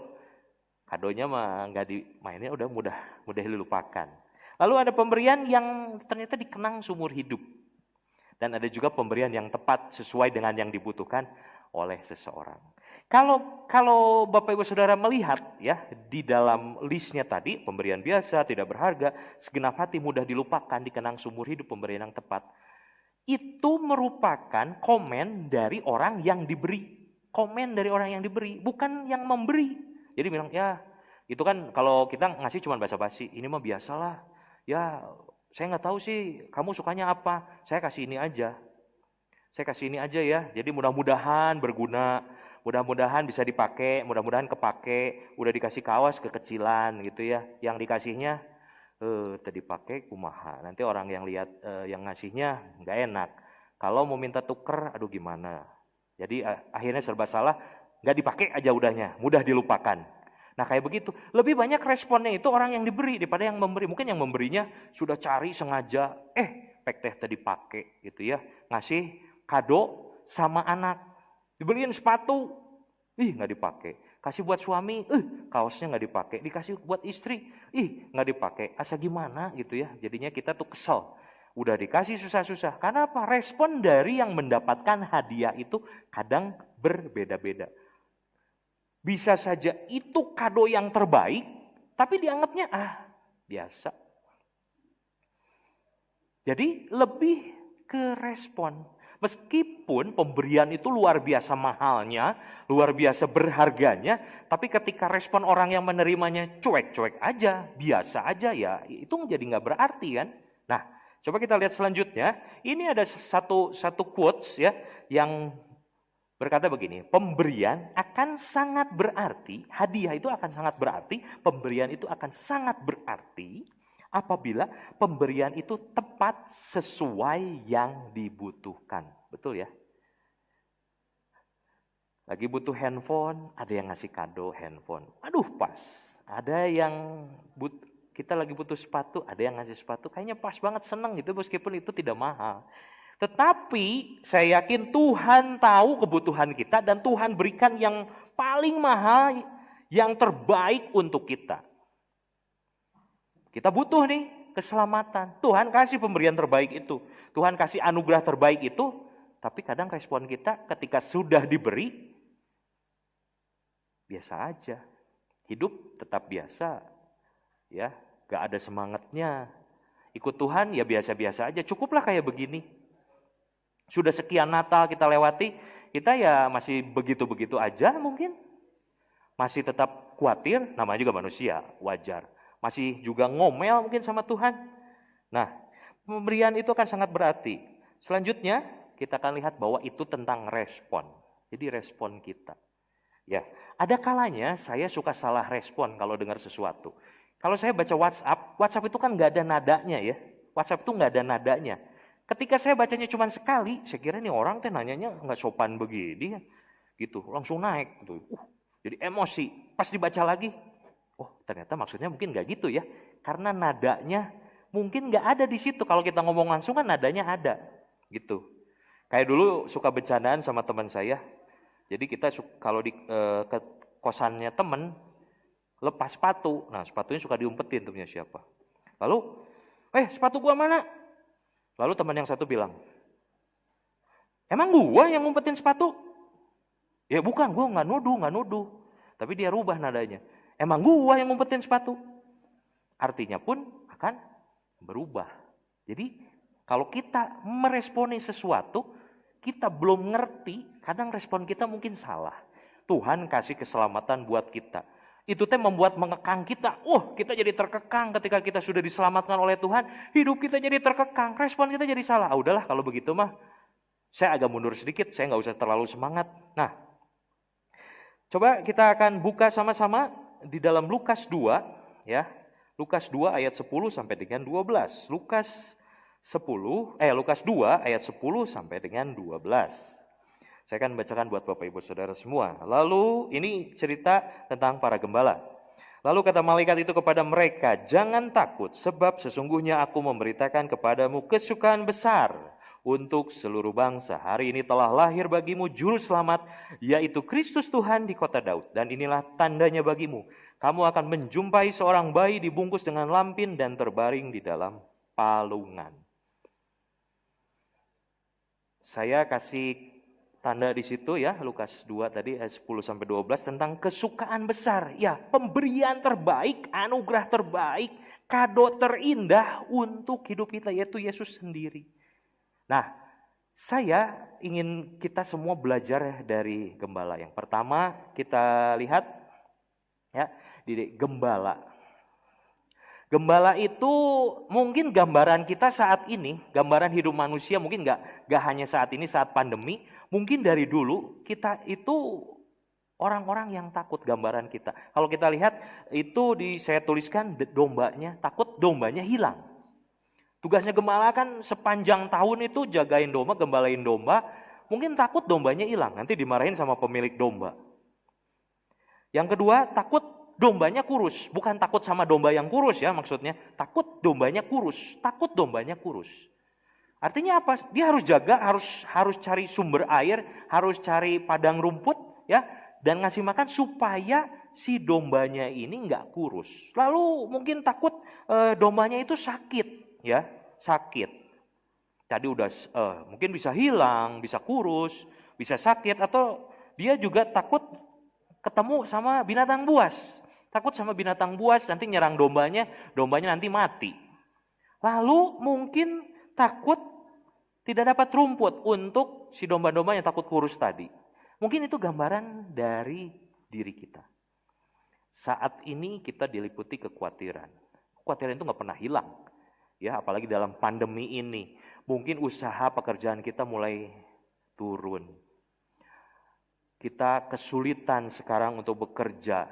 kadonya mah nggak dimainnya udah mudah dilupakan. Lalu ada pemberian yang ternyata dikenang seumur hidup. Dan ada juga pemberian yang tepat sesuai dengan yang dibutuhkan oleh seseorang. Kalau Bapak Ibu Saudara melihat ya di dalam listnya tadi, pemberian biasa, tidak berharga, segenap hati, mudah dilupakan, dikenang seumur hidup, pemberian yang tepat. Itu merupakan komen dari orang yang diberi. Komen dari orang yang diberi, bukan yang memberi. Jadi bilang, ya itu kan kalau kita ngasih cuma basa-basi, ini mah biasalah. Ya saya nggak tahu sih kamu sukanya apa, saya kasih ini aja. Saya kasih ini aja ya, jadi mudah-mudahan berguna, mudah-mudahan bisa dipakai, mudah-mudahan kepake, udah dikasih kaos kekecilan gitu ya. Yang dikasihnya tadi pakai kumaha. Nanti orang yang lihat yang ngasihnya nggak enak. Kalau mau minta tuker, aduh gimana. Jadi akhirnya serba salah, nggak dipakai aja udahnya, mudah dilupakan. Nah kayak begitu. Lebih banyak responnya itu orang yang diberi daripada yang memberi. Mungkin yang memberinya sudah cari sengaja, pek teh tadi pakai gitu ya. Ngasih kado sama anak, dibeliin sepatu, nggak dipakai. Kasih buat suami, kaosnya nggak dipakai. Dikasih buat istri, nggak dipakai. Asa gimana gitu ya. Jadinya kita tuh kesel. Udah dikasih susah-susah. Karena apa? Respon dari yang mendapatkan hadiah itu kadang berbeda-beda. Bisa saja itu kado yang terbaik, tapi dianggapnya biasa. Jadi lebih ke respon. Meskipun pemberian itu luar biasa mahalnya, luar biasa berharganya, tapi ketika respon orang yang menerimanya cuek-cuek aja, biasa aja ya, itu menjadi nggak berarti kan. Nah, coba kita lihat selanjutnya. Ini ada satu quotes ya yang berkata begini, pemberian akan sangat berarti, hadiah itu akan sangat berarti, pemberian itu akan sangat berarti apabila pemberian itu tepat sesuai yang dibutuhkan. Betul ya? Lagi butuh handphone, ada yang ngasih kado handphone. Aduh pas. Ada yang kita lagi butuh sepatu, ada yang ngasih sepatu. Kayaknya pas banget, seneng gitu meskipun itu tidak mahal. Tetapi saya yakin Tuhan tahu kebutuhan kita dan Tuhan berikan yang paling mahal, yang terbaik untuk kita. Kita butuh nih keselamatan. Tuhan kasih pemberian terbaik itu. Tuhan kasih anugerah terbaik itu. Tapi kadang respon kita ketika sudah diberi, biasa aja. Hidup tetap biasa. Ya, gak ada semangatnya. Ikut Tuhan ya biasa-biasa aja. Cukuplah kayak begini. Sudah sekian Natal kita lewati, kita ya masih begitu-begitu aja mungkin. Masih tetap khawatir, namanya juga manusia, wajar. Masih juga ngomel mungkin sama Tuhan. Nah, pemberian itu akan sangat berarti. Selanjutnya, kita akan lihat bahwa itu tentang respon. Jadi respon kita. Ya, ada kalanya saya suka salah respon kalau dengar sesuatu. Kalau saya baca WhatsApp itu kan nggak ada nadanya ya. WhatsApp itu nggak ada nadanya. Ketika saya bacanya cuma sekali, saya kira nih orang teh nanyanya nggak sopan begini, gitu, langsung naik, gitu. Jadi emosi. Pas dibaca lagi, ternyata maksudnya mungkin nggak gitu ya, karena nadanya mungkin nggak ada di situ. Kalau kita ngomong langsung kan nadanya ada, gitu. Kayak dulu suka bercandaan sama teman saya. Jadi kita kalau di ke kosannya temen lepas sepatu, nah sepatunya suka diumpetin tuh punya siapa. Lalu, sepatu gua mana? Lalu teman yang satu bilang, emang gua yang ngumpetin sepatu? Ya bukan, gua nggak nuduh. Tapi dia rubah nadanya. Emang gua yang ngumpetin sepatu? Artinya pun akan berubah. Jadi kalau kita meresponi sesuatu, kita belum ngerti, kadang respon kita mungkin salah. Tuhan kasih keselamatan buat kita. Itu teh membuat mengekang kita. Kita jadi terkekang ketika kita sudah diselamatkan oleh Tuhan. Hidup kita jadi terkekang, respon kita jadi salah. Udahlah kalau begitu mah, saya agak mundur sedikit, saya nggak usah terlalu semangat. Nah, coba kita akan buka sama-sama di dalam Lukas 2, ya. Lukas 2 ayat 10 sampai dengan 12. Lukas 2 ayat 10 sampai dengan 12. Saya akan bacakan buat Bapak Ibu Saudara semua. Lalu ini cerita tentang para gembala. Lalu kata malaikat itu kepada mereka, "Jangan takut, sebab sesungguhnya aku memberitakan kepadamu kesukaan besar untuk seluruh bangsa. Hari ini telah lahir bagimu juru selamat, yaitu Kristus Tuhan di kota Daud. Dan inilah tandanya bagimu. Kamu akan menjumpai seorang bayi dibungkus dengan lampin dan terbaring di dalam palungan." Saya kasih tanda di situ ya, Lukas 2 tadi ayat 10 sampai 12 tentang kesukaan besar. Ya, pemberian terbaik, anugerah terbaik, kado terindah untuk hidup kita, yaitu Yesus sendiri. Nah, saya ingin kita semua belajar dari gembala. Yang pertama kita lihat ya, di gembala. Gembala itu mungkin gambaran kita saat ini, gambaran hidup manusia mungkin nggak hanya saat ini, saat pandemi. Mungkin dari dulu kita itu orang-orang yang takut, gambaran kita. Kalau kita lihat itu saya tuliskan dombanya, takut dombanya hilang. Tugasnya gembala kan sepanjang tahun itu jagain domba, gembalain domba. Mungkin takut dombanya hilang, nanti dimarahin sama pemilik domba. Yang kedua, takut dombanya kurus. Bukan takut sama domba yang kurus ya maksudnya. Takut dombanya kurus. Takut dombanya kurus. Artinya apa? Dia harus jaga, harus cari sumber air, harus cari padang rumput ya, dan ngasih makan supaya si dombanya ini nggak kurus. Lalu mungkin takut dombanya itu sakit ya, sakit. Tadi udah mungkin bisa hilang, bisa kurus, bisa sakit, atau dia juga takut ketemu sama binatang buas. Takut sama binatang buas nanti nyerang dombanya nanti mati. Lalu mungkin takut tidak dapat rumput untuk si domba-domba yang takut kurus tadi. Mungkin itu gambaran dari diri kita. Saat ini kita diliputi kekhawatiran. Kekhawatiran itu nggak pernah hilang. Ya, apalagi dalam pandemi ini. Mungkin usaha pekerjaan kita mulai turun. Kita kesulitan sekarang untuk bekerja.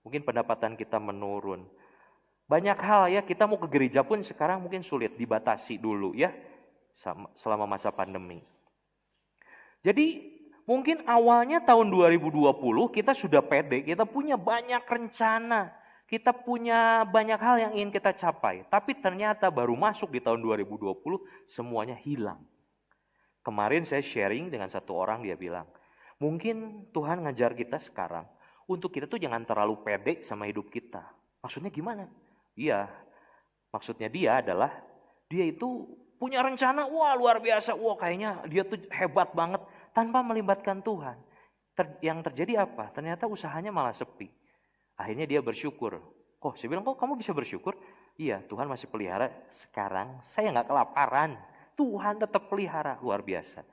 Mungkin pendapatan kita menurun. Banyak hal ya, kita mau ke gereja pun sekarang mungkin sulit, dibatasi dulu ya. Selama masa pandemi. Jadi mungkin awalnya tahun 2020 kita sudah pede, kita punya banyak rencana, kita punya banyak hal yang ingin kita capai. Tapi ternyata baru masuk di tahun 2020 semuanya hilang. Kemarin saya sharing dengan satu orang, dia bilang, mungkin Tuhan ngajar kita sekarang untuk kita tuh jangan terlalu pede sama hidup kita. Maksudnya gimana? Iya, maksudnya dia adalah dia itu punya rencana, wah luar biasa, wah kayaknya dia tuh hebat banget tanpa melibatkan Tuhan. Yang terjadi apa? Ternyata usahanya malah sepi. Akhirnya dia bersyukur. Saya bilang, kok kamu bisa bersyukur? Iya, Tuhan masih pelihara. Sekarang saya nggak kelaparan. Tuhan tetap pelihara, luar biasa.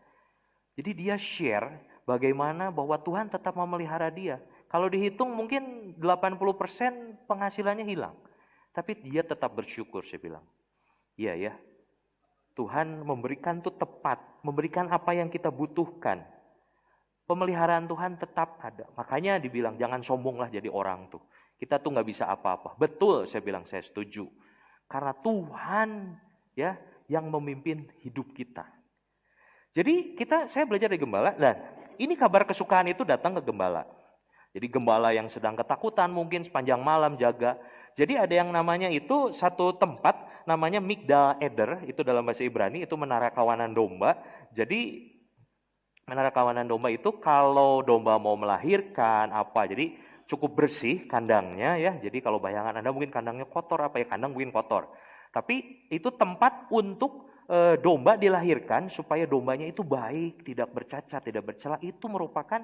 Jadi dia share bagaimana bahwa Tuhan tetap memelihara dia. Kalau dihitung mungkin 80% penghasilannya hilang. Tapi dia tetap bersyukur, saya bilang. Iya ya. Tuhan memberikan tuh tepat, memberikan apa yang kita butuhkan. Pemeliharaan Tuhan tetap ada. Makanya dibilang jangan sombonglah jadi orang tuh. Kita tuh nggak bisa apa-apa. Betul, saya bilang saya setuju. Karena Tuhan ya yang memimpin hidup kita. Jadi saya belajar dari gembala dan ini kabar kesukaan itu datang ke gembala. Jadi gembala yang sedang ketakutan mungkin sepanjang malam jaga. Jadi ada yang namanya itu satu tempat namanya Migdal Eder, itu dalam bahasa Ibrani itu menara kawanan domba. Jadi menara kawanan domba itu kalau domba mau melahirkan jadi cukup bersih kandangnya ya. Jadi kalau bayangan Anda mungkin kandangnya kotor kandang mungkin kotor. Tapi itu tempat untuk domba dilahirkan supaya dombanya itu baik, tidak bercacat, tidak bercela. Itu merupakan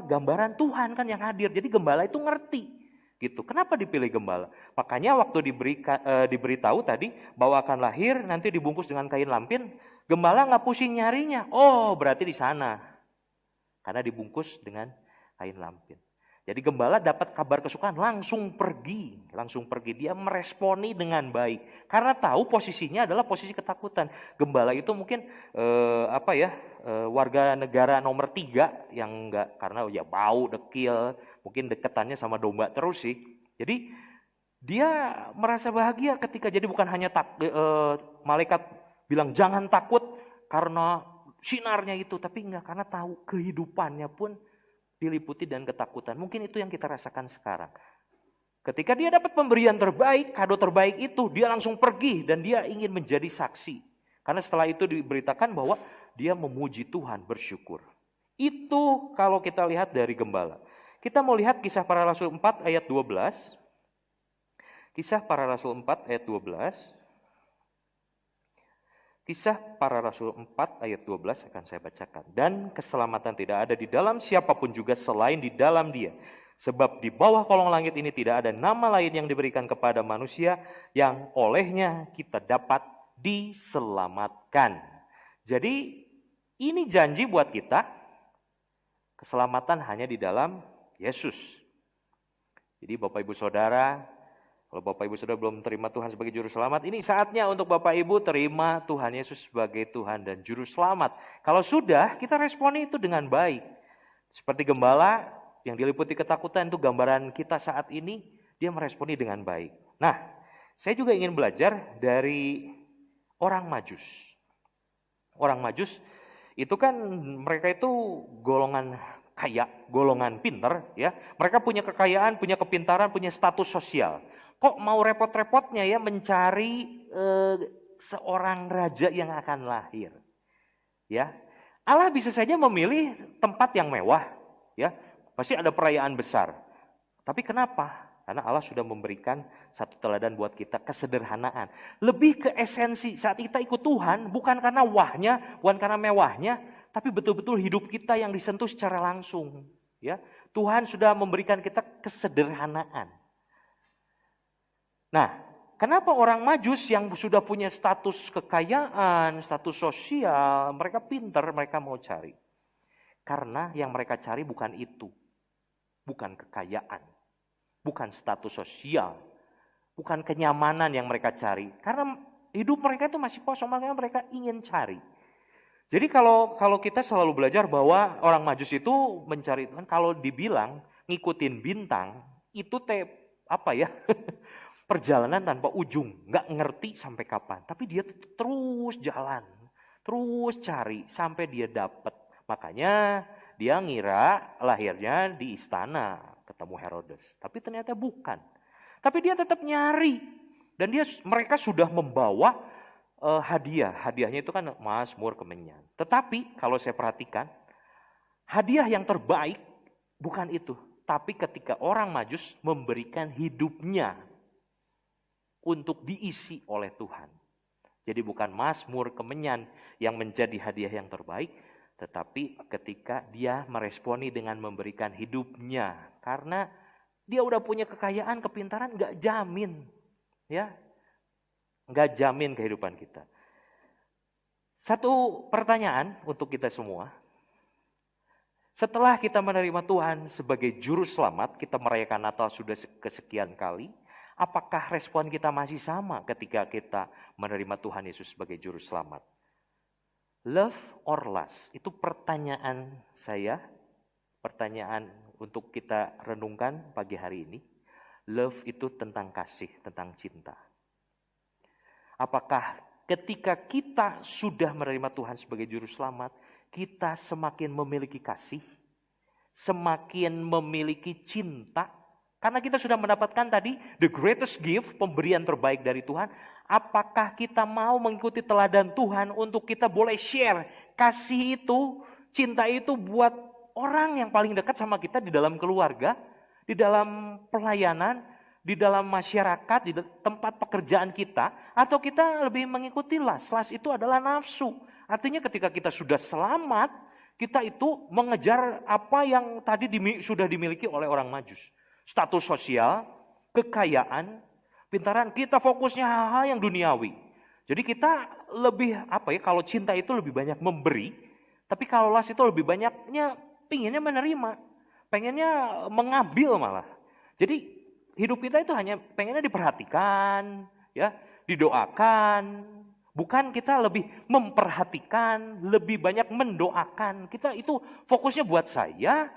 gambaran Tuhan kan yang hadir. Jadi gembala itu ngerti. Gitu. Kenapa dipilih gembala? Makanya waktu diberitahu tadi bahwa akan lahir nanti dibungkus dengan kain lampin, gembala nggak pusing nyarinya. Berarti di sana. Karena dibungkus dengan kain lampin. Jadi gembala dapat kabar kesukaan langsung pergi. Dia meresponi dengan baik. Karena tahu posisinya adalah posisi ketakutan. Gembala itu mungkin warga negara nomor 3 yang enggak, karena ya bau, dekil, mungkin deketannya sama domba terus sih. Jadi dia merasa bahagia ketika jadi bukan hanya malaikat bilang jangan takut karena sinarnya itu, tapi enggak, karena tahu kehidupannya pun diliputi dan ketakutan. Mungkin itu yang kita rasakan sekarang. Ketika dia dapat pemberian terbaik, kado terbaik itu, dia langsung pergi dan dia ingin menjadi saksi. Karena setelah itu diberitakan bahwa dia memuji Tuhan, bersyukur. Itu kalau kita lihat dari gembala. Kita mau lihat Kisah Para Rasul 4 ayat 12. Kisah Para Rasul 4 ayat 12. Kisah Para Rasul 4 ayat 12 akan saya bacakan. Dan keselamatan tidak ada di dalam siapapun juga selain di dalam Dia. Sebab di bawah kolong langit ini tidak ada nama lain yang diberikan kepada manusia yang olehnya kita dapat diselamatkan. Jadi ini janji buat kita, keselamatan hanya di dalam Yesus. Jadi Bapak Ibu Saudara, kalau Bapak Ibu Saudara belum terima Tuhan sebagai Juru Selamat, ini saatnya untuk Bapak Ibu terima Tuhan Yesus sebagai Tuhan dan Juru Selamat. Kalau sudah, kita responi itu dengan baik. Seperti gembala yang diliputi ketakutan, itu gambaran kita saat ini, dia meresponi dengan baik. Nah, saya juga ingin belajar dari orang Majus. Orang Majus itu kan mereka itu golongan kaya, golongan pinter, ya. Mereka punya kekayaan, punya kepintaran, punya status sosial. Kok mau repot-repotnya ya mencari seorang raja yang akan lahir? Ya, Allah bisa saja memilih tempat yang mewah, ya. Pasti ada perayaan besar. Tapi kenapa? Karena Allah sudah memberikan satu teladan buat kita, kesederhanaan. Lebih ke esensi saat kita ikut Tuhan, bukan karena wahnya, bukan karena mewahnya, tapi betul-betul hidup kita yang disentuh secara langsung. Ya, Tuhan sudah memberikan kita kesederhanaan. Nah, kenapa orang Majus yang sudah punya status kekayaan, status sosial, mereka pintar, mereka mau cari. Karena yang mereka cari bukan itu. Bukan kekayaan, bukan status sosial, bukan kenyamanan yang mereka cari. Karena hidup mereka itu masih kosong, makanya mereka ingin cari. Jadi kalau kita selalu belajar bahwa orang Majus itu mencari Tuhan, kalau dibilang ngikutin bintang, itu perjalanan tanpa ujung, nggak ngerti sampai kapan. Tapi dia terus jalan, terus cari sampai dia dapat. Makanya dia ngira lahirnya di istana ketemu Herodes, tapi ternyata bukan. Tapi dia tetap nyari dan mereka sudah membawa hadiah. Hadiahnya itu kan Mazmur Kemenyan. Tetapi kalau saya perhatikan, hadiah yang terbaik bukan itu. Tapi ketika orang Majus memberikan hidupnya untuk diisi oleh Tuhan. Jadi bukan Mazmur Kemenyan yang menjadi hadiah yang terbaik, tetapi ketika dia meresponi dengan memberikan hidupnya. Karena dia udah punya kekayaan, kepintaran, gak jamin. Ya, gak jamin kehidupan kita. Satu pertanyaan untuk kita semua. Setelah kita menerima Tuhan sebagai Juru Selamat, kita merayakan Natal sudah kesekian kali. Apakah respon kita masih sama ketika kita menerima Tuhan Yesus sebagai Juru Selamat? Love or lust? Itu pertanyaan saya, pertanyaan untuk kita renungkan pagi hari ini. Love itu tentang kasih, tentang cinta. Apakah ketika kita sudah menerima Tuhan sebagai Juru Selamat, kita semakin memiliki kasih, semakin memiliki cinta? Karena kita sudah mendapatkan tadi the greatest gift, pemberian terbaik dari Tuhan. Apakah kita mau mengikuti teladan Tuhan untuk kita boleh share kasih itu, cinta itu buat orang yang paling dekat sama kita di dalam keluarga, di dalam pelayanan, di dalam masyarakat, di tempat pekerjaan kita, atau kita lebih mengikuti lust. Lust itu adalah nafsu. Artinya ketika kita sudah selamat, kita itu mengejar apa yang tadi sudah dimiliki oleh orang Majus. Status sosial, kekayaan, pintaran, kita fokusnya hal-hal yang duniawi. Jadi kita lebih kalau cinta itu lebih banyak memberi, tapi kalau lust itu lebih banyaknya pinginnya menerima. pengennya mengambil malah. Jadi hidup kita itu hanya pengennya diperhatikan, ya, didoakan. Bukan kita lebih memperhatikan, lebih banyak mendoakan. Kita itu fokusnya buat saya,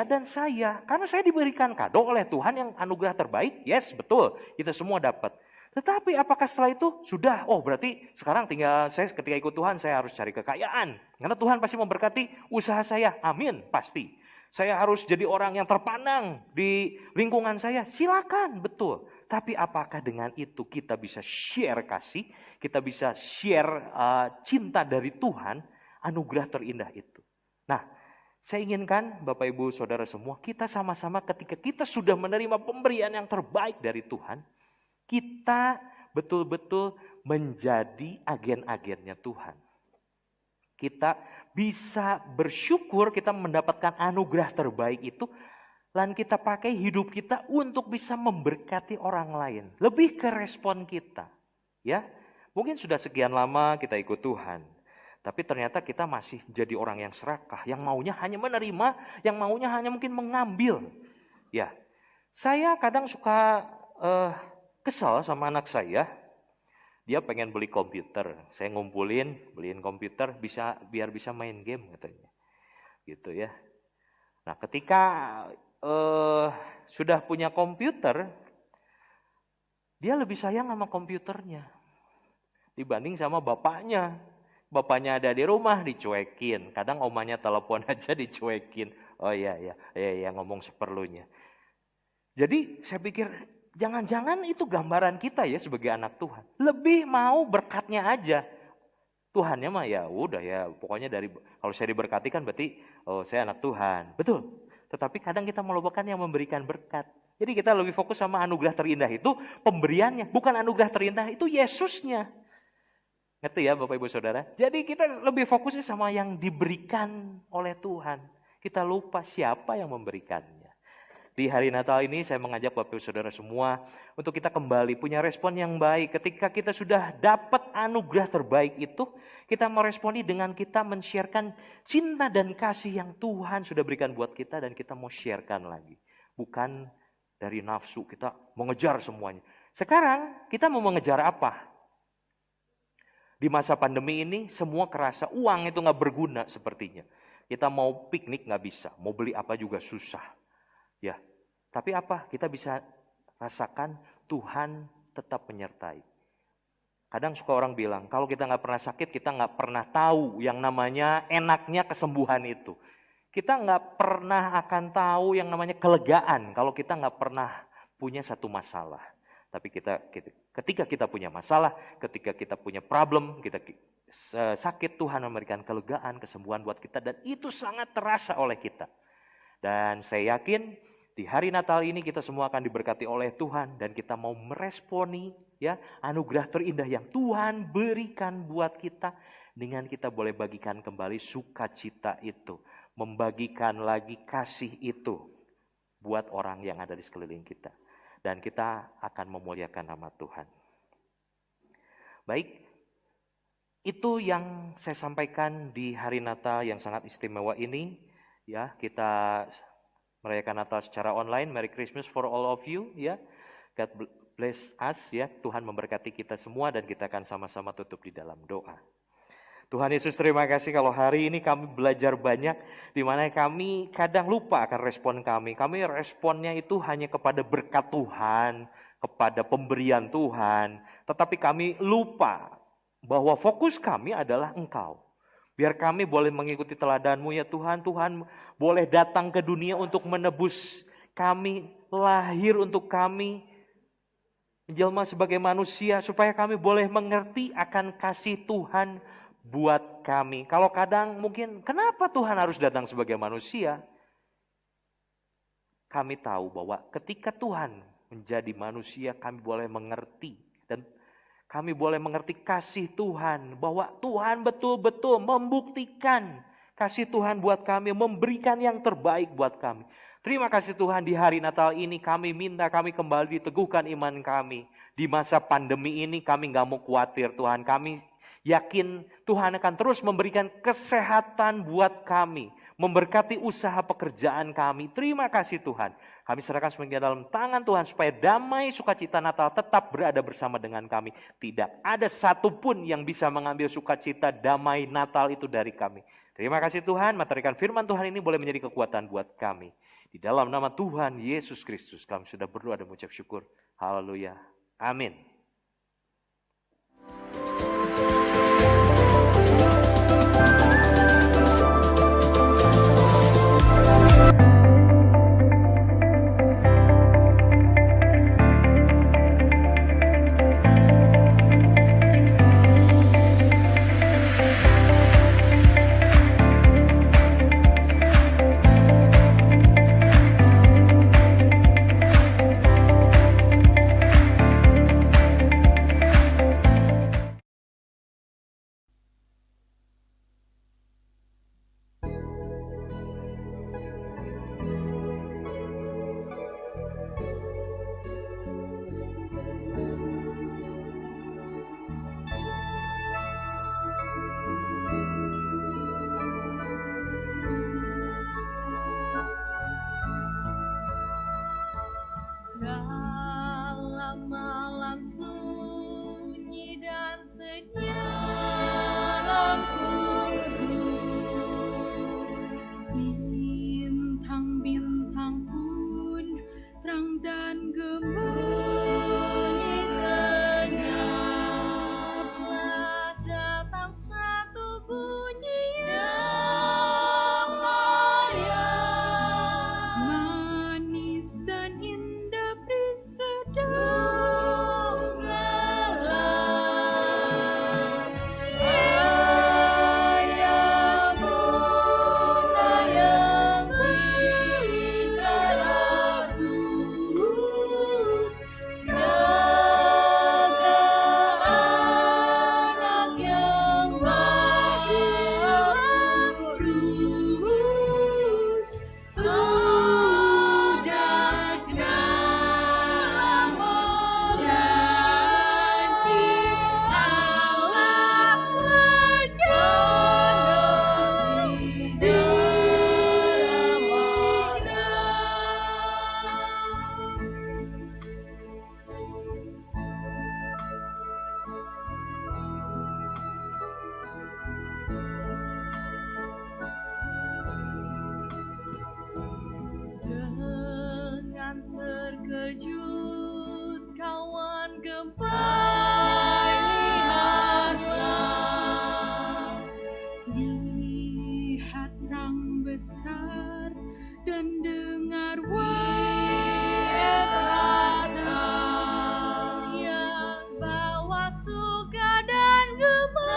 dan saya. Karena saya diberikan kado oleh Tuhan yang anugerah terbaik. Yes, betul. Kita semua dapat. Tetapi apakah setelah itu sudah, oh berarti sekarang tinggal saya ketika ikut Tuhan saya harus cari kekayaan. Karena Tuhan pasti memberkati usaha saya. Amin, pasti. Saya harus jadi orang yang terpandang di lingkungan saya. Silakan, betul. Tapi apakah dengan itu kita bisa share kasih, kita bisa share cinta dari Tuhan, anugerah terindah itu. Nah, saya inginkan Bapak Ibu Saudara semua, kita sama-sama ketika kita sudah menerima pemberian yang terbaik dari Tuhan, kita betul-betul menjadi agen-agennya Tuhan. Kita bisa bersyukur kita mendapatkan anugerah terbaik itu, dan kita pakai hidup kita untuk bisa memberkati orang lain. Lebih ke respon kita. Ya, mungkin sudah sekian lama kita ikut Tuhan. Tapi ternyata kita masih jadi orang yang serakah. Yang maunya hanya menerima, yang maunya hanya mungkin mengambil. Ya, saya kadang suka kesal sama anak saya. Dia pengen beli komputer. Saya beliin komputer biar bisa main game katanya. Gitu ya. Nah, ketika sudah punya komputer, dia lebih sayang sama komputernya dibanding sama bapaknya. Bapaknya ada di rumah dicuekin, kadang omanya telepon aja dicuekin. Oh iya ngomong seperlunya. Jadi saya pikir jangan-jangan itu gambaran kita ya sebagai anak Tuhan. Lebih mau berkatnya aja. Tuhannya mah ya udah ya, pokoknya kalau saya diberkati kan berarti saya anak Tuhan. Betul. Tetapi kadang kita melupakan yang memberikan berkat. Jadi kita lebih fokus sama anugerah terindah itu pemberiannya. Bukan anugerah terindah itu Yesusnya. Ngerti ya Bapak Ibu Saudara? Jadi kita lebih fokusnya sama yang diberikan oleh Tuhan. Kita lupa siapa yang memberikannya. Di hari Natal ini saya mengajak Bapak Ibu Saudara semua untuk kita kembali punya respon yang baik. Ketika kita sudah dapat anugerah terbaik itu, kita meresponi dengan kita men-sharekan cinta dan kasih yang Tuhan sudah berikan buat kita dan kita mau sharekan lagi. Bukan dari nafsu, kita mengejar semuanya. Sekarang kita mau mengejar apa? Di masa pandemi ini semua kerasa uang itu gak berguna sepertinya. Kita mau piknik gak bisa, mau beli apa juga susah. Ya, tapi apa? Kita bisa rasakan Tuhan tetap menyertai. Kadang suka orang bilang, kalau kita nggak pernah sakit, kita nggak pernah tahu yang namanya enaknya kesembuhan itu. Kita nggak pernah akan tahu yang namanya kelegaan kalau kita nggak pernah punya satu masalah. Tapi ketika kita punya masalah, ketika kita punya problem, kita sakit, Tuhan memberikan kelegaan, kesembuhan buat kita, dan itu sangat terasa oleh kita. Dan saya yakin di hari Natal ini kita semua akan diberkati oleh Tuhan dan kita mau meresponi ya anugerah terindah yang Tuhan berikan buat kita dengan kita boleh bagikan kembali sukacita itu, membagikan lagi kasih itu buat orang yang ada di sekeliling kita dan kita akan memuliakan nama Tuhan. Baik, itu yang saya sampaikan di hari Natal yang sangat istimewa ini. Ya, kita merayakan Natal secara online. Merry Christmas for all of you ya. God bless us ya. Tuhan memberkati kita semua dan kita akan sama-sama tutup di dalam doa. Tuhan Yesus, terima kasih kalau hari ini kami belajar banyak di mana kami kadang lupa akan respon kami. Kami responnya itu hanya kepada berkat Tuhan, kepada pemberian Tuhan, tetapi kami lupa bahwa fokus kami adalah Engkau. Biar kami boleh mengikuti teladan-Mu ya Tuhan. Tuhan boleh datang ke dunia untuk menebus kami, lahir untuk kami, menjelma sebagai manusia supaya kami boleh mengerti akan kasih Tuhan buat kami. Kalau kadang mungkin kenapa Tuhan harus datang sebagai manusia? Kami tahu bahwa ketika Tuhan menjadi manusia kami boleh mengerti dan kami boleh mengerti kasih Tuhan, bahwa Tuhan betul-betul membuktikan kasih Tuhan buat kami, memberikan yang terbaik buat kami. Terima kasih Tuhan, di hari Natal ini kami minta kami kembali diteguhkan iman kami. Di masa pandemi ini kami gak mau khawatir Tuhan, kami yakin Tuhan akan terus memberikan kesehatan buat kami. memberkati usaha pekerjaan kami. Terima kasih Tuhan. Kami serahkan semuanya dalam tangan Tuhan supaya damai sukacita Natal tetap berada bersama dengan kami. Tidak ada satupun yang bisa mengambil sukacita damai Natal itu dari kami. Terima kasih Tuhan, materikan firman Tuhan ini boleh menjadi kekuatan buat kami. Di dalam nama Tuhan Yesus Kristus kami sudah berdoa dan mengucap syukur. Haleluya. Amin. Dalam malam sunyi dan senyap kudus, bintang-bintang pun terang dan gemerlap. Senyaplah datang satu bunyi yang layak, manis dan indah beri sedang gelap. Ya surga yang indah kudus, semoga anak yang bahagia terus sudah dalam janji Allah berjalan di dalam dengan terkejut kawan gempai lihat terang besar dan dengar wirata yang bawa suka dan gemar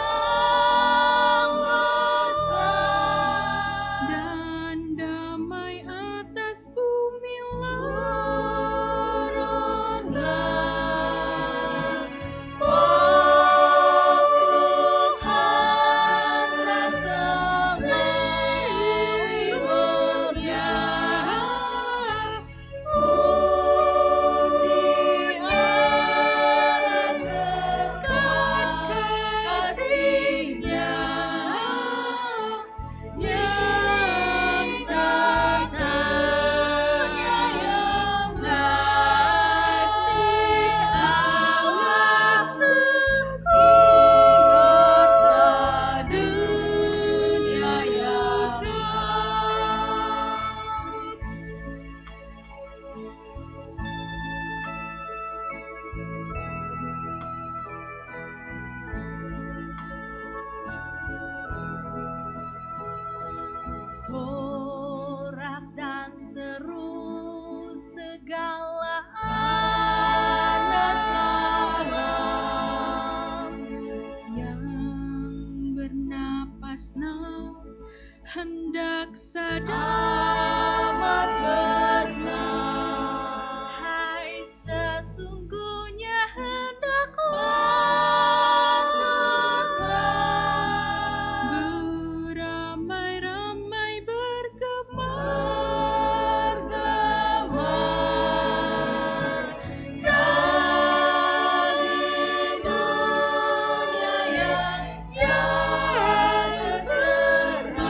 dan damai atas bumi larutlah. Oh Tuhan, rasa mulia, puji atas dekat kasih-Nya yang tak ternyayang. Kasih Allah terhingga dunia yang sorak dan seru segala anak salam yang bernapas hendak sadamat besar. Hai, sesungguhnya hendaklah beramai-ramai bergemar-gemar dari dunia yang terang.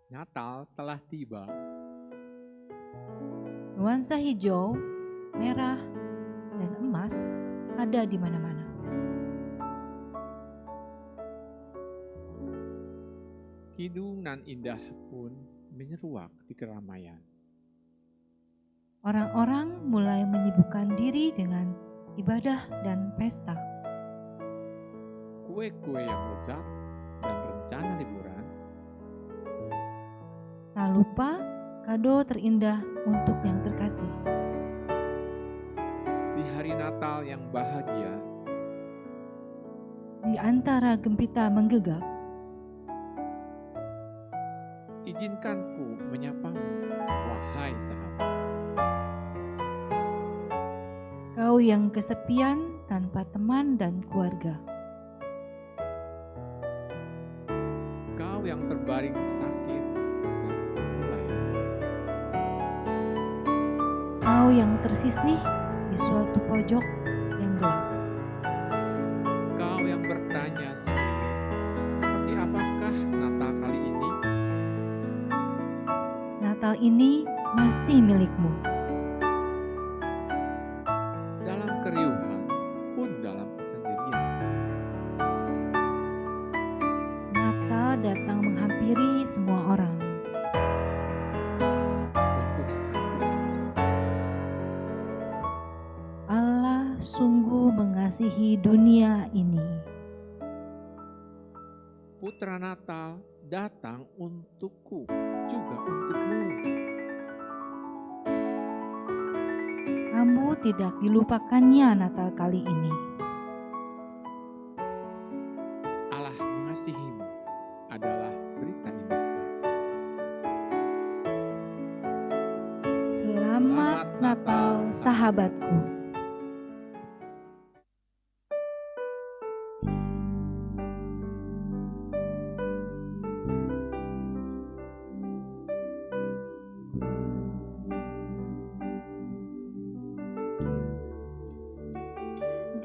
Natal telah tiba. Nuansa hijau, merah, dan emas ada di mana-mana. Kidung nan indah pun menyeruak di keramaian. Orang-orang mulai menyibukkan diri dengan ibadah dan pesta. Kue-kue yang lezat dan rencana liburan. Tak lupa kado terindah untuk yang terkasih. Di hari Natal yang bahagia, Di antara gempita menggegap, izinkanku menyapamu, wahai sahabat. kau yang kesepian tanpa teman dan keluarga. Kau yang terbaring sakit dan terkulai. Kau yang tersisih di suatu pojok yang gelap. Kau yang bertanya sendiri, seperti apakah Natal kali ini? Natal ini masih milikmu. Dalam keriuhan pun dalam kesendirian. Natal datang menghampiri semua orang. Untuk satu yang sama. Allah sungguh mengasihi dunia ini. Putra Natal datang untukku, juga untukmu. Kamu tidak dilupakannya Natal kali ini. Allah mengasihimu adalah berita indah. Selamat Natal sahabatku.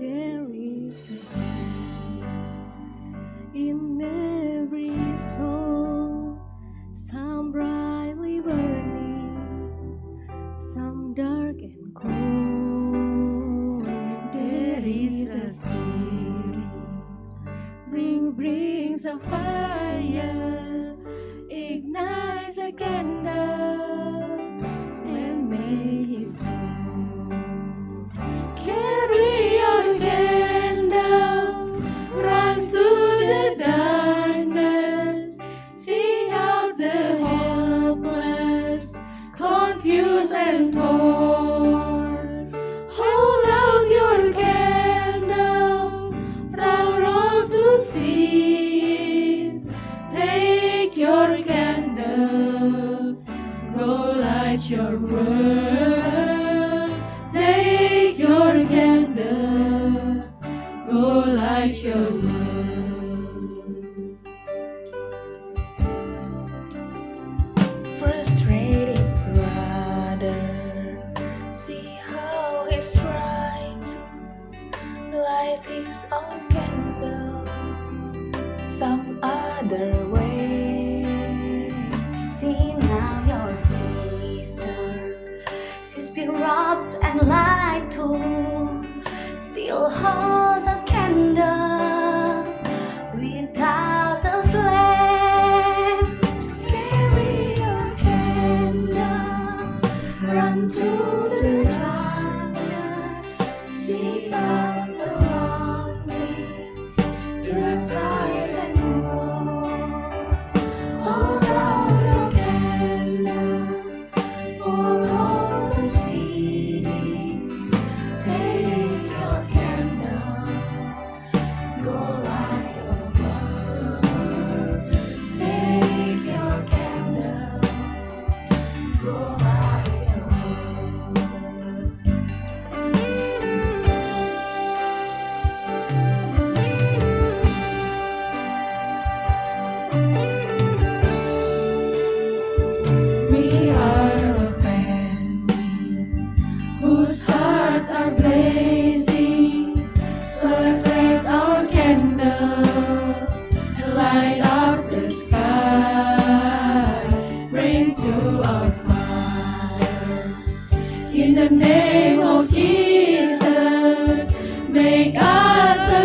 There is a light in every soul, some brightly burning, some dark and cold. There is a spirit who brings a fire, ignites a candle, and may his carry your candle, run to the darkness, sing out the hopeless, confused and torn. Hold out your candle, for all to see. Take your candle, go light your world. Take your candle, go light your world. Frustrated brother, see how he's trying to light his own candle some other way. See now your sister, she's been robbed and lied to. Still hold the candle without a flame. So carry your candle, run to the darkness, seek out the lonely, to the tired and worn. Hold out your candle for all to see. Take your candle,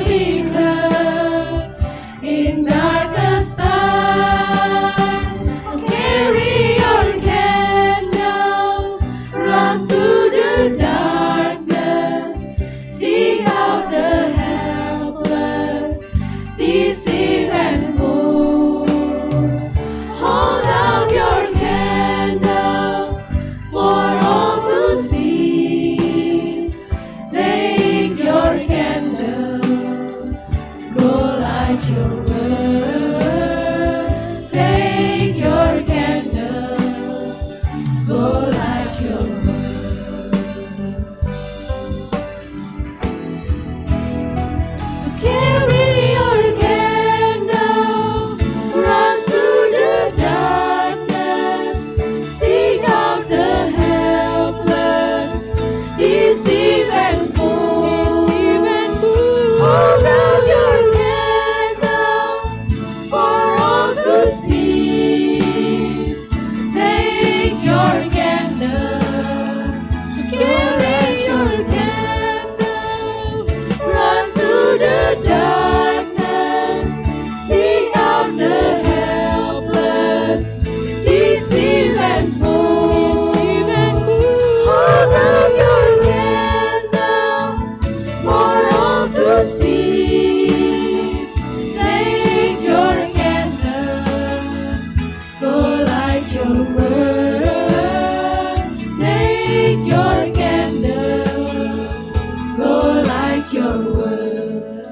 become in darkest times. So carry your candle, run to the darkness, seek out the helpless, deceive and poor. Hold out your candle for all to see. Take your candle, go light your world. Take your candle, go light your world. So carry your candle, run to the darkness, seek out the helpless, deceive and fool. Hold out your candle for all to see. Take your candle, so carry your candle, run to the darkness, seek out the helpless, deceive and fool. Hold out your candle for all to see. Take your candle, go light your world. Take your candle, go light your world.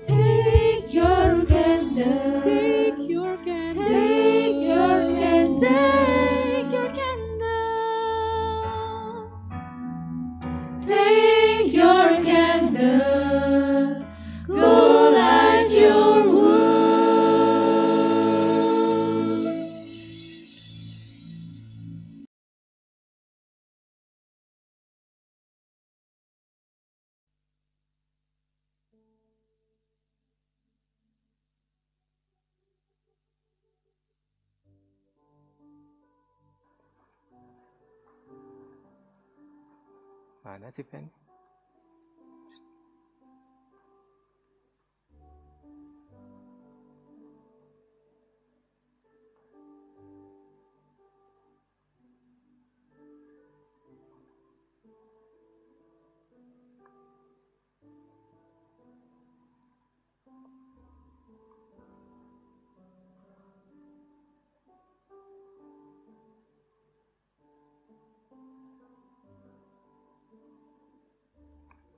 Take your candle, take your candle, take your candle, take your candle. Take your candle, go light your world. Mana sih Pen?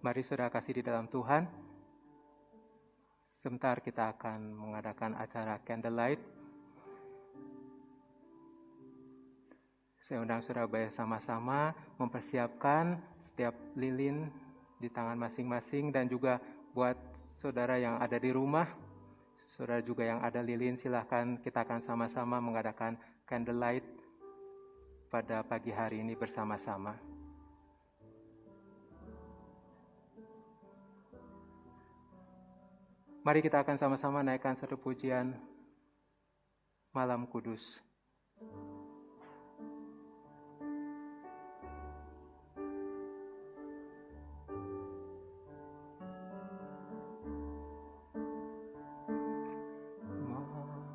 Mari saudara kasih di dalam Tuhan. Sebentar kita akan mengadakan acara candlelight. Saya undang saudara bersama-sama mempersiapkan setiap lilin di tangan masing-masing, dan juga buat saudara yang ada di rumah, saudara juga yang ada lilin, silahkan kita akan sama-sama mengadakan candlelight pada pagi hari ini bersama-sama. Mari kita akan sama-sama naikkan satu pujian Malam Kudus.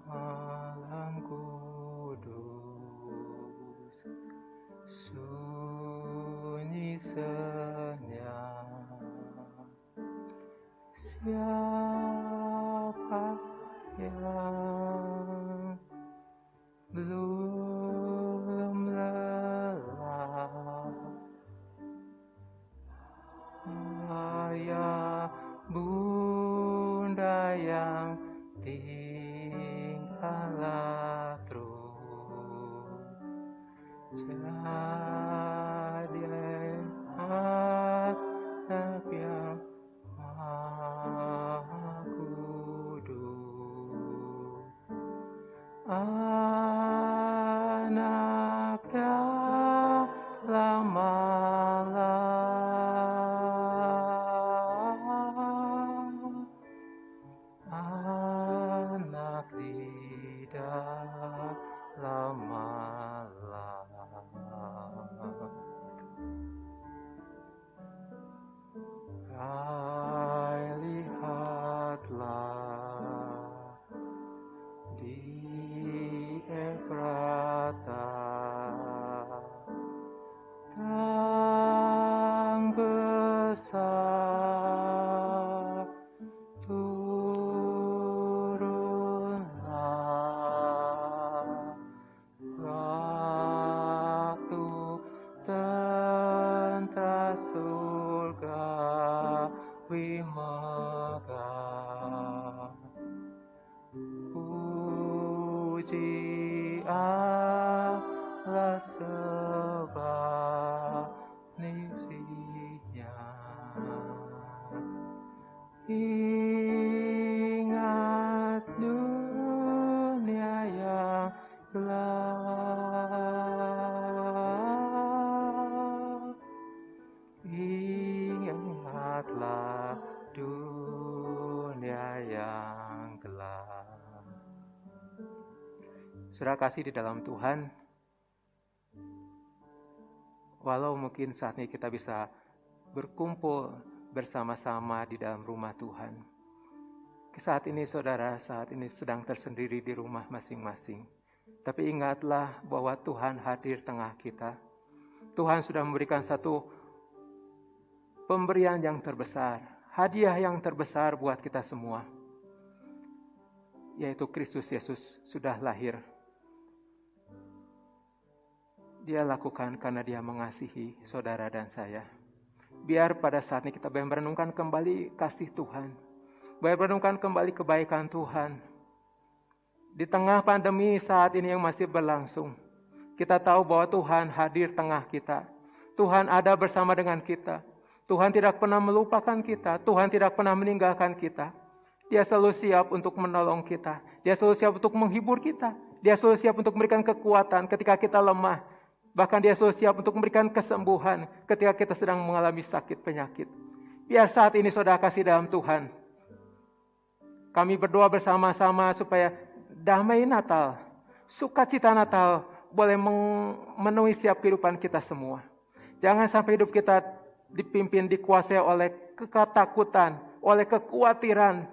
Malam kudus, sunyi senyap, siapa yang belum lelah? Ayah bunda yang tinggallah terus, jadi anak yang maha kudus, anak dalam malam, anak di dalam malam. Wimega. Puji Allah sebab nisinya. Ingat dunia yang gelap. Ingatlah dunia yang gelap. Saudara kasih di dalam Tuhan, walau mungkin saat ini kita bisa berkumpul bersama-sama di dalam rumah Tuhan. Saat ini saudara, saat ini sedang tersendiri di rumah masing-masing. Tapi ingatlah bahwa Tuhan hadir tengah kita. Tuhan sudah memberikan satu pemberian yang terbesar, hadiah yang terbesar buat kita semua. Yaitu Kristus Yesus sudah lahir. Dia lakukan karena dia mengasihi saudara dan saya. Biar pada saat ini kita merenungkan kembali kasih Tuhan. Biar merenungkan kembali kebaikan Tuhan. Di tengah pandemi saat ini yang masih berlangsung, kita tahu bahwa Tuhan hadir tengah kita. Tuhan ada bersama dengan kita. Tuhan tidak pernah melupakan kita. Tuhan tidak pernah meninggalkan kita. Dia selalu siap untuk menolong kita. Dia selalu siap untuk menghibur kita. Dia selalu siap untuk memberikan kekuatan ketika kita lemah. Bahkan dia selalu siap untuk memberikan kesembuhan ketika kita sedang mengalami sakit penyakit. Biar saat ini saudara kasih dalam Tuhan, kami berdoa bersama-sama supaya damai Natal, sukacita Natal boleh memenuhi setiap kehidupan kita semua. Jangan sampai hidup kita dipimpin, dikuasai oleh ketakutan, oleh kekhawatiran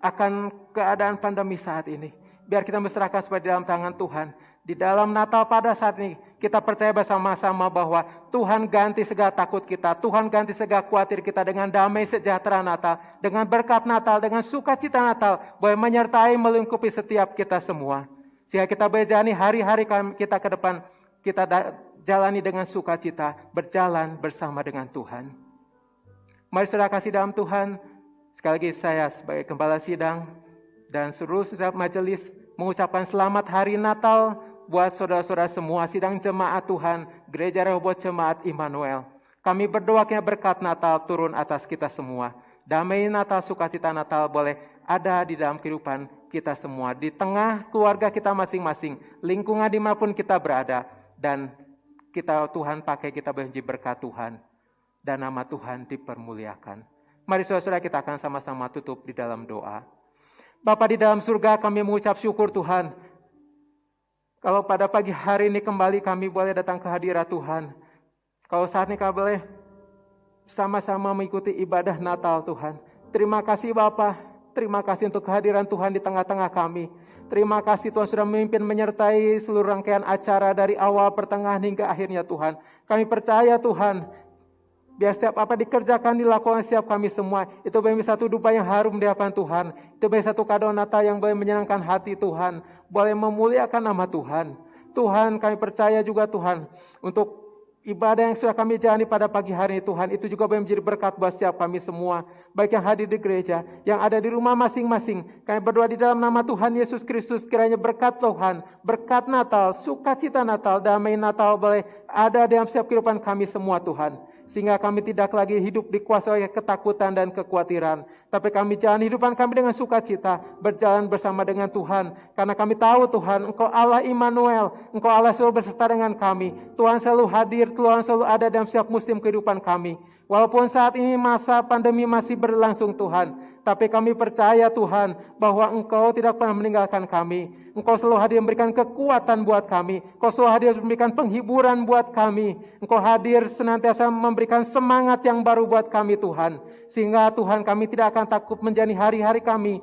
akan keadaan pandemi saat ini. Biar kita berserahkan sebagai dalam tangan Tuhan. Di dalam Natal pada saat ini, kita percaya bersama-sama bahwa Tuhan ganti segala takut kita, Tuhan ganti segala khawatir kita dengan damai sejahtera Natal, dengan berkat Natal, dengan sukacita Natal, boleh menyertai melingkupi setiap kita semua. Sehingga kita berjalani hari-hari kita ke depan, kita jalani dengan sukacita, berjalan bersama dengan Tuhan. Mari saudara kasih dalam Tuhan, sekali lagi saya sebagai gembala sidang dan seluruh setiap majelis mengucapkan selamat hari Natal buat saudara-saudara semua sidang jemaat Tuhan, Gereja Rehoboth Jemaat Immanuel. Kami berdoa kiranya berkat Natal turun atas kita semua. Damai Natal, sukacita Natal boleh ada di dalam kehidupan kita semua. Di tengah keluarga kita masing-masing, lingkungan dimanapun kita berada. Dan Tuhan pakai kita menjadi berkat Tuhan. Dan nama Tuhan dipermuliakan. Mari saudara-saudara kita akan sama-sama tutup di dalam doa. Bapa di dalam surga, kami mengucap syukur Tuhan. Kalau pada pagi hari ini kembali kami boleh datang ke hadirat Tuhan. Kalau saat ini kami boleh sama-sama mengikuti ibadah Natal Tuhan. Terima kasih Bapa. Terima kasih untuk kehadiran Tuhan di tengah-tengah kami. Terima kasih Tuhan sudah memimpin menyertai seluruh rangkaian acara dari awal, pertengahan hingga akhirnya Tuhan. Kami percaya Tuhan, biar setiap apa dikerjakan, dilakukan setiap kami semua. Itu boleh menjadi satu dupa yang harum di hadapan Tuhan. Itu boleh satu kado Natal yang boleh menyenangkan hati Tuhan. Boleh memuliakan nama Tuhan. Tuhan kami percaya juga Tuhan. Untuk ibadah yang sudah kami jalani pada pagi hari ini Tuhan. Itu juga boleh menjadi berkat buat setiap kami semua. Baik yang hadir di gereja, yang ada di rumah masing-masing. Kami berdoa di dalam nama Tuhan Yesus Kristus. Kiranya berkat Tuhan, berkat Natal, sukacita Natal, damai Natal boleh ada dalam setiap kehidupan kami semua Tuhan. Sehingga kami tidak lagi hidup dikuasai oleh ketakutan dan kekhawatiran. Tapi kami jalan hidupan kami dengan sukacita, berjalan bersama dengan Tuhan. Karena kami tahu Tuhan, Engkau Allah Immanuel, Engkau Allah selalu beserta dengan kami. Tuhan selalu hadir, Tuhan selalu ada dalam setiap musim kehidupan kami. Walaupun saat ini masa pandemi masih berlangsung Tuhan. Tapi kami percaya Tuhan bahwa Engkau tidak pernah meninggalkan kami. Engkau selalu hadir memberikan kekuatan buat kami. Engkau selalu hadir memberikan penghiburan buat kami. Engkau hadir senantiasa memberikan semangat yang baru buat kami Tuhan. Sehingga Tuhan kami tidak akan takut menjalani hari-hari kami.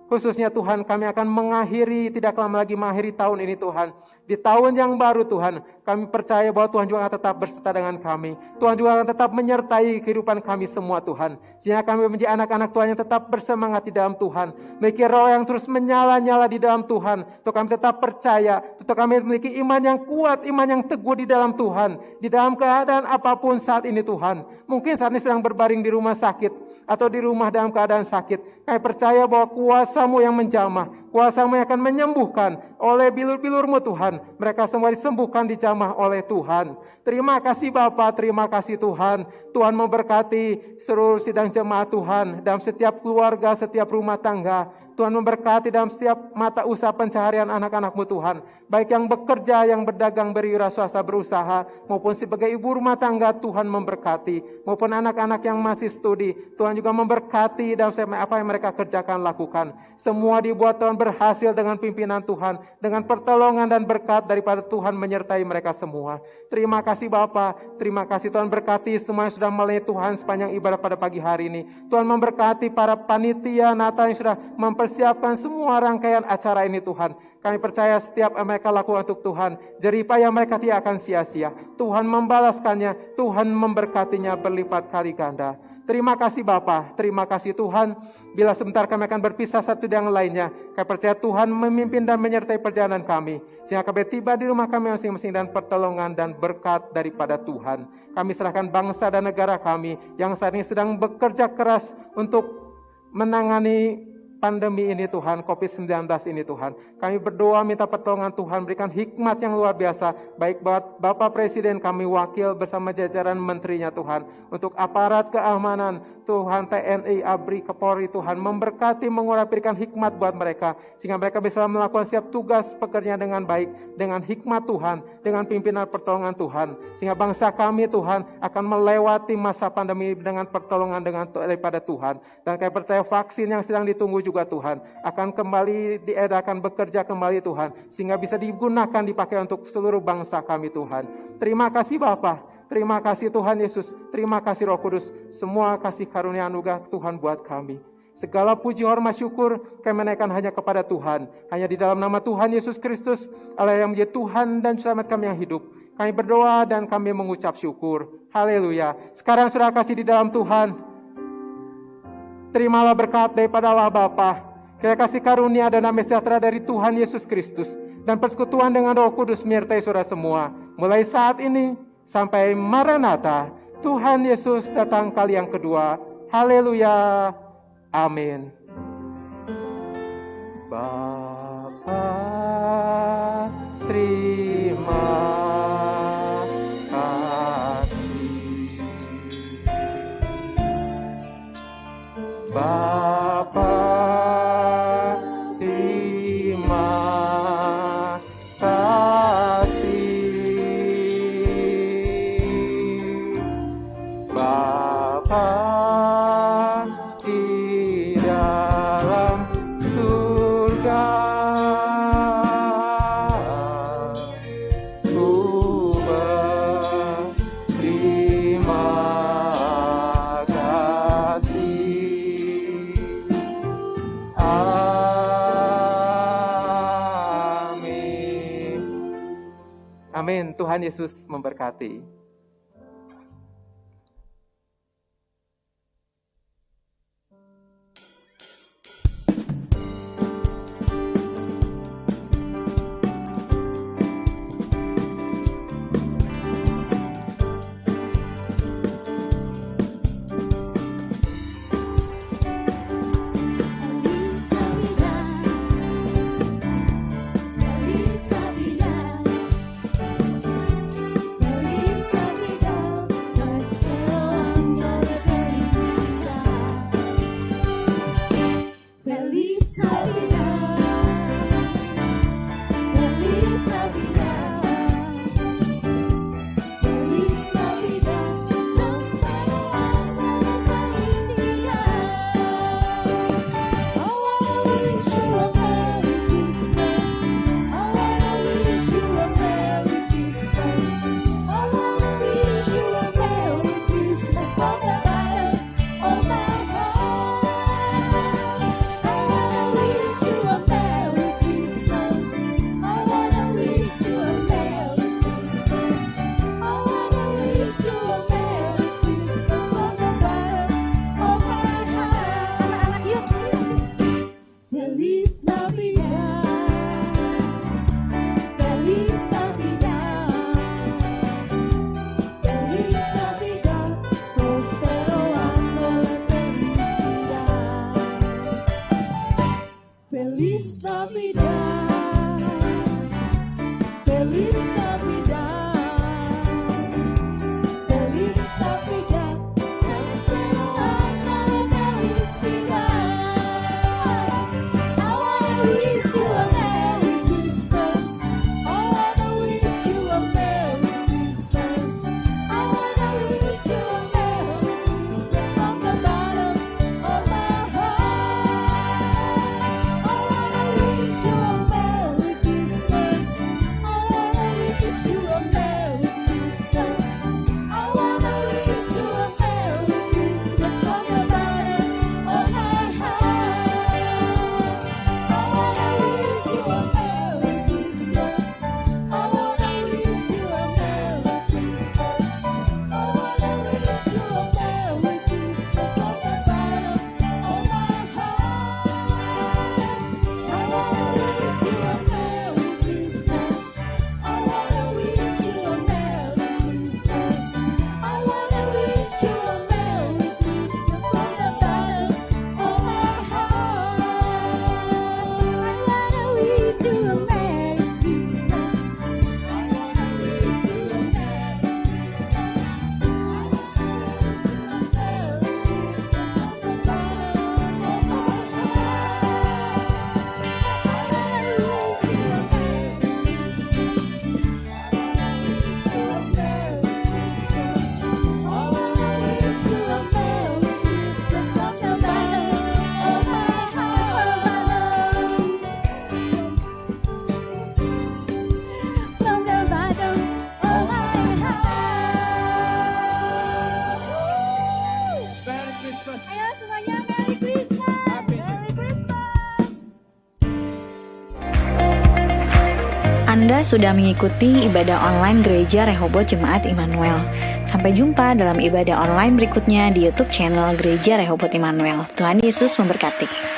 Khususnya Tuhan kami akan mengakhiri, tidak lama lagi mengakhiri tahun ini Tuhan. Di tahun yang baru Tuhan, kami percaya bahwa Tuhan juga akan tetap berserta dengan kami. Tuhan juga akan tetap menyertai kehidupan kami semua Tuhan. Sehingga kami menjadi anak-anak Tuhan yang tetap bersemangat di dalam Tuhan. Memiliki roh yang terus menyala-nyala di dalam Tuhan. Untuk kami tetap percaya, untuk kami memiliki iman yang kuat, iman yang teguh di dalam Tuhan. Di dalam keadaan apapun saat ini Tuhan. Mungkin saat ini sedang berbaring di rumah sakit. atau di rumah dalam keadaan sakit. Kami percaya bahwa kuasa-Mu yang menjamah, kuasa-Mu yang akan menyembuhkan. Oleh bilur-bilur-Mu Tuhan, mereka semua disembuhkan, dijamah oleh Tuhan. Terima kasih Bapa, terima kasih Tuhan. Tuhan memberkati seluruh sidang jemaat Tuhan, dalam setiap keluarga, setiap rumah tangga. Tuhan memberkati dalam setiap mata usaha pencaharian anak-anak-Mu Tuhan. Baik yang bekerja, yang berdagang, berwira swasta, berusaha, maupun sebagai ibu rumah tangga, Tuhan memberkati. Maupun anak-anak yang masih studi, Tuhan juga memberkati dalam apa yang mereka kerjakan, lakukan. Semua dibuat Tuhan berhasil dengan pimpinan Tuhan, dengan pertolongan dan berkat daripada Tuhan menyertai mereka semua. Terima kasih Bapa, terima kasih Tuhan berkati semua yang sudah melayani Tuhan sepanjang ibadah pada pagi hari ini. Tuhan memberkati para panitia Natal yang sudah mempersiapkan semua rangkaian acara ini Tuhan. Kami percaya setiap yang mereka lakukan untuk Tuhan, jerih payah mereka tidak akan sia-sia. Tuhan membalaskannya, Tuhan memberkatinya berlipat kali ganda. Terima kasih Bapa, terima kasih Tuhan. Bila sebentar kami akan berpisah satu dengan lainnya, kami percaya Tuhan memimpin dan menyertai perjalanan kami, sehingga kami tiba di rumah kami masing-masing dan pertolongan dan berkat daripada Tuhan. Kami serahkan bangsa dan negara kami yang saat ini sedang bekerja keras untuk menangani pandemi ini Tuhan, COVID-19 ini Tuhan. Kami berdoa minta pertolongan Tuhan, berikan hikmat yang luar biasa, baik buat Bapak Presiden kami, wakil bersama jajaran menterinya Tuhan, untuk aparat keamanan, Tuhan, TNI, ABRI, Kapolri Tuhan, memberkati, mengurapi, berikan hikmat buat mereka, sehingga mereka bisa melakukan setiap tugas pekerjaan dengan baik, dengan hikmat Tuhan, dengan pimpinan pertolongan Tuhan, sehingga bangsa kami Tuhan akan melewati masa pandemi dengan pertolongan daripada Tuhan. Dan kami percaya vaksin yang sedang ditunggu juga Tuhan akan kembali diedarkan, bekerja kembali Tuhan, sehingga bisa digunakan, dipakai untuk seluruh bangsa kami Tuhan. Terima kasih Bapa, terima kasih Tuhan Yesus, terima kasih Roh Kudus, semua kasih karunia anugerah Tuhan buat kami. Segala puji, hormat, syukur kami menaikkan hanya kepada Tuhan, hanya di dalam nama Tuhan Yesus Kristus, Allah yang menjadi Tuhan dan selamat kami yang hidup. Kami berdoa dan kami mengucap syukur. Haleluya. Sekarang saudara kasih di dalam Tuhan, terimalah berkat daripada Allah Bapa, kiranya kasih karunia dan damai sejahtera dari Tuhan Yesus Kristus, dan persekutuan dengan Roh Kudus menyertai saudara semua, mulai saat ini sampai Maranatha, Tuhan Yesus datang kali yang kedua. Haleluya. Amin. Bapa, terima kasih. Bapa, terima kasih. Bapa di dalam surga, ku berterima kasih. Amin. Amin. Tuhan Yesus memberkati. Feliz Navidad, Feliz Navidad, Feliz Navidad, Feliz Navidad, prospero año de felicidad. I wanna wish you a Merry Christmas. I wanna wish you a Merry Christmas. I wanna wish you a Merry Christmas from the bottom of my heart. I wanna wish you a Merry Christmas. I wanna wish you a Merry Christmas. I wanna wish you a Merry Christmas from the bottom of my heart. I wanna wish you a Merry Christmas. I wanna wish you a Merry Christmas. I wanna wish you a Merry Christmas from the bottom of my heart. I wanna wish you a Merry Christmas. I wanna wish you a Merry Christmas. I wanna wish you a Merry Christmas from the bottom of my heart. I wanna wish you a Merry Christmas. I wanna wish you a Merry Christmas. Ayo semuanya Merry Christmas. Merry Christmas. Anda sudah mengikuti ibadah online Gereja Rehobot Jemaat Immanuel. Sampai jumpa dalam ibadah online berikutnya di YouTube channel Gereja Rehobot Immanuel. Tuhan Yesus memberkati.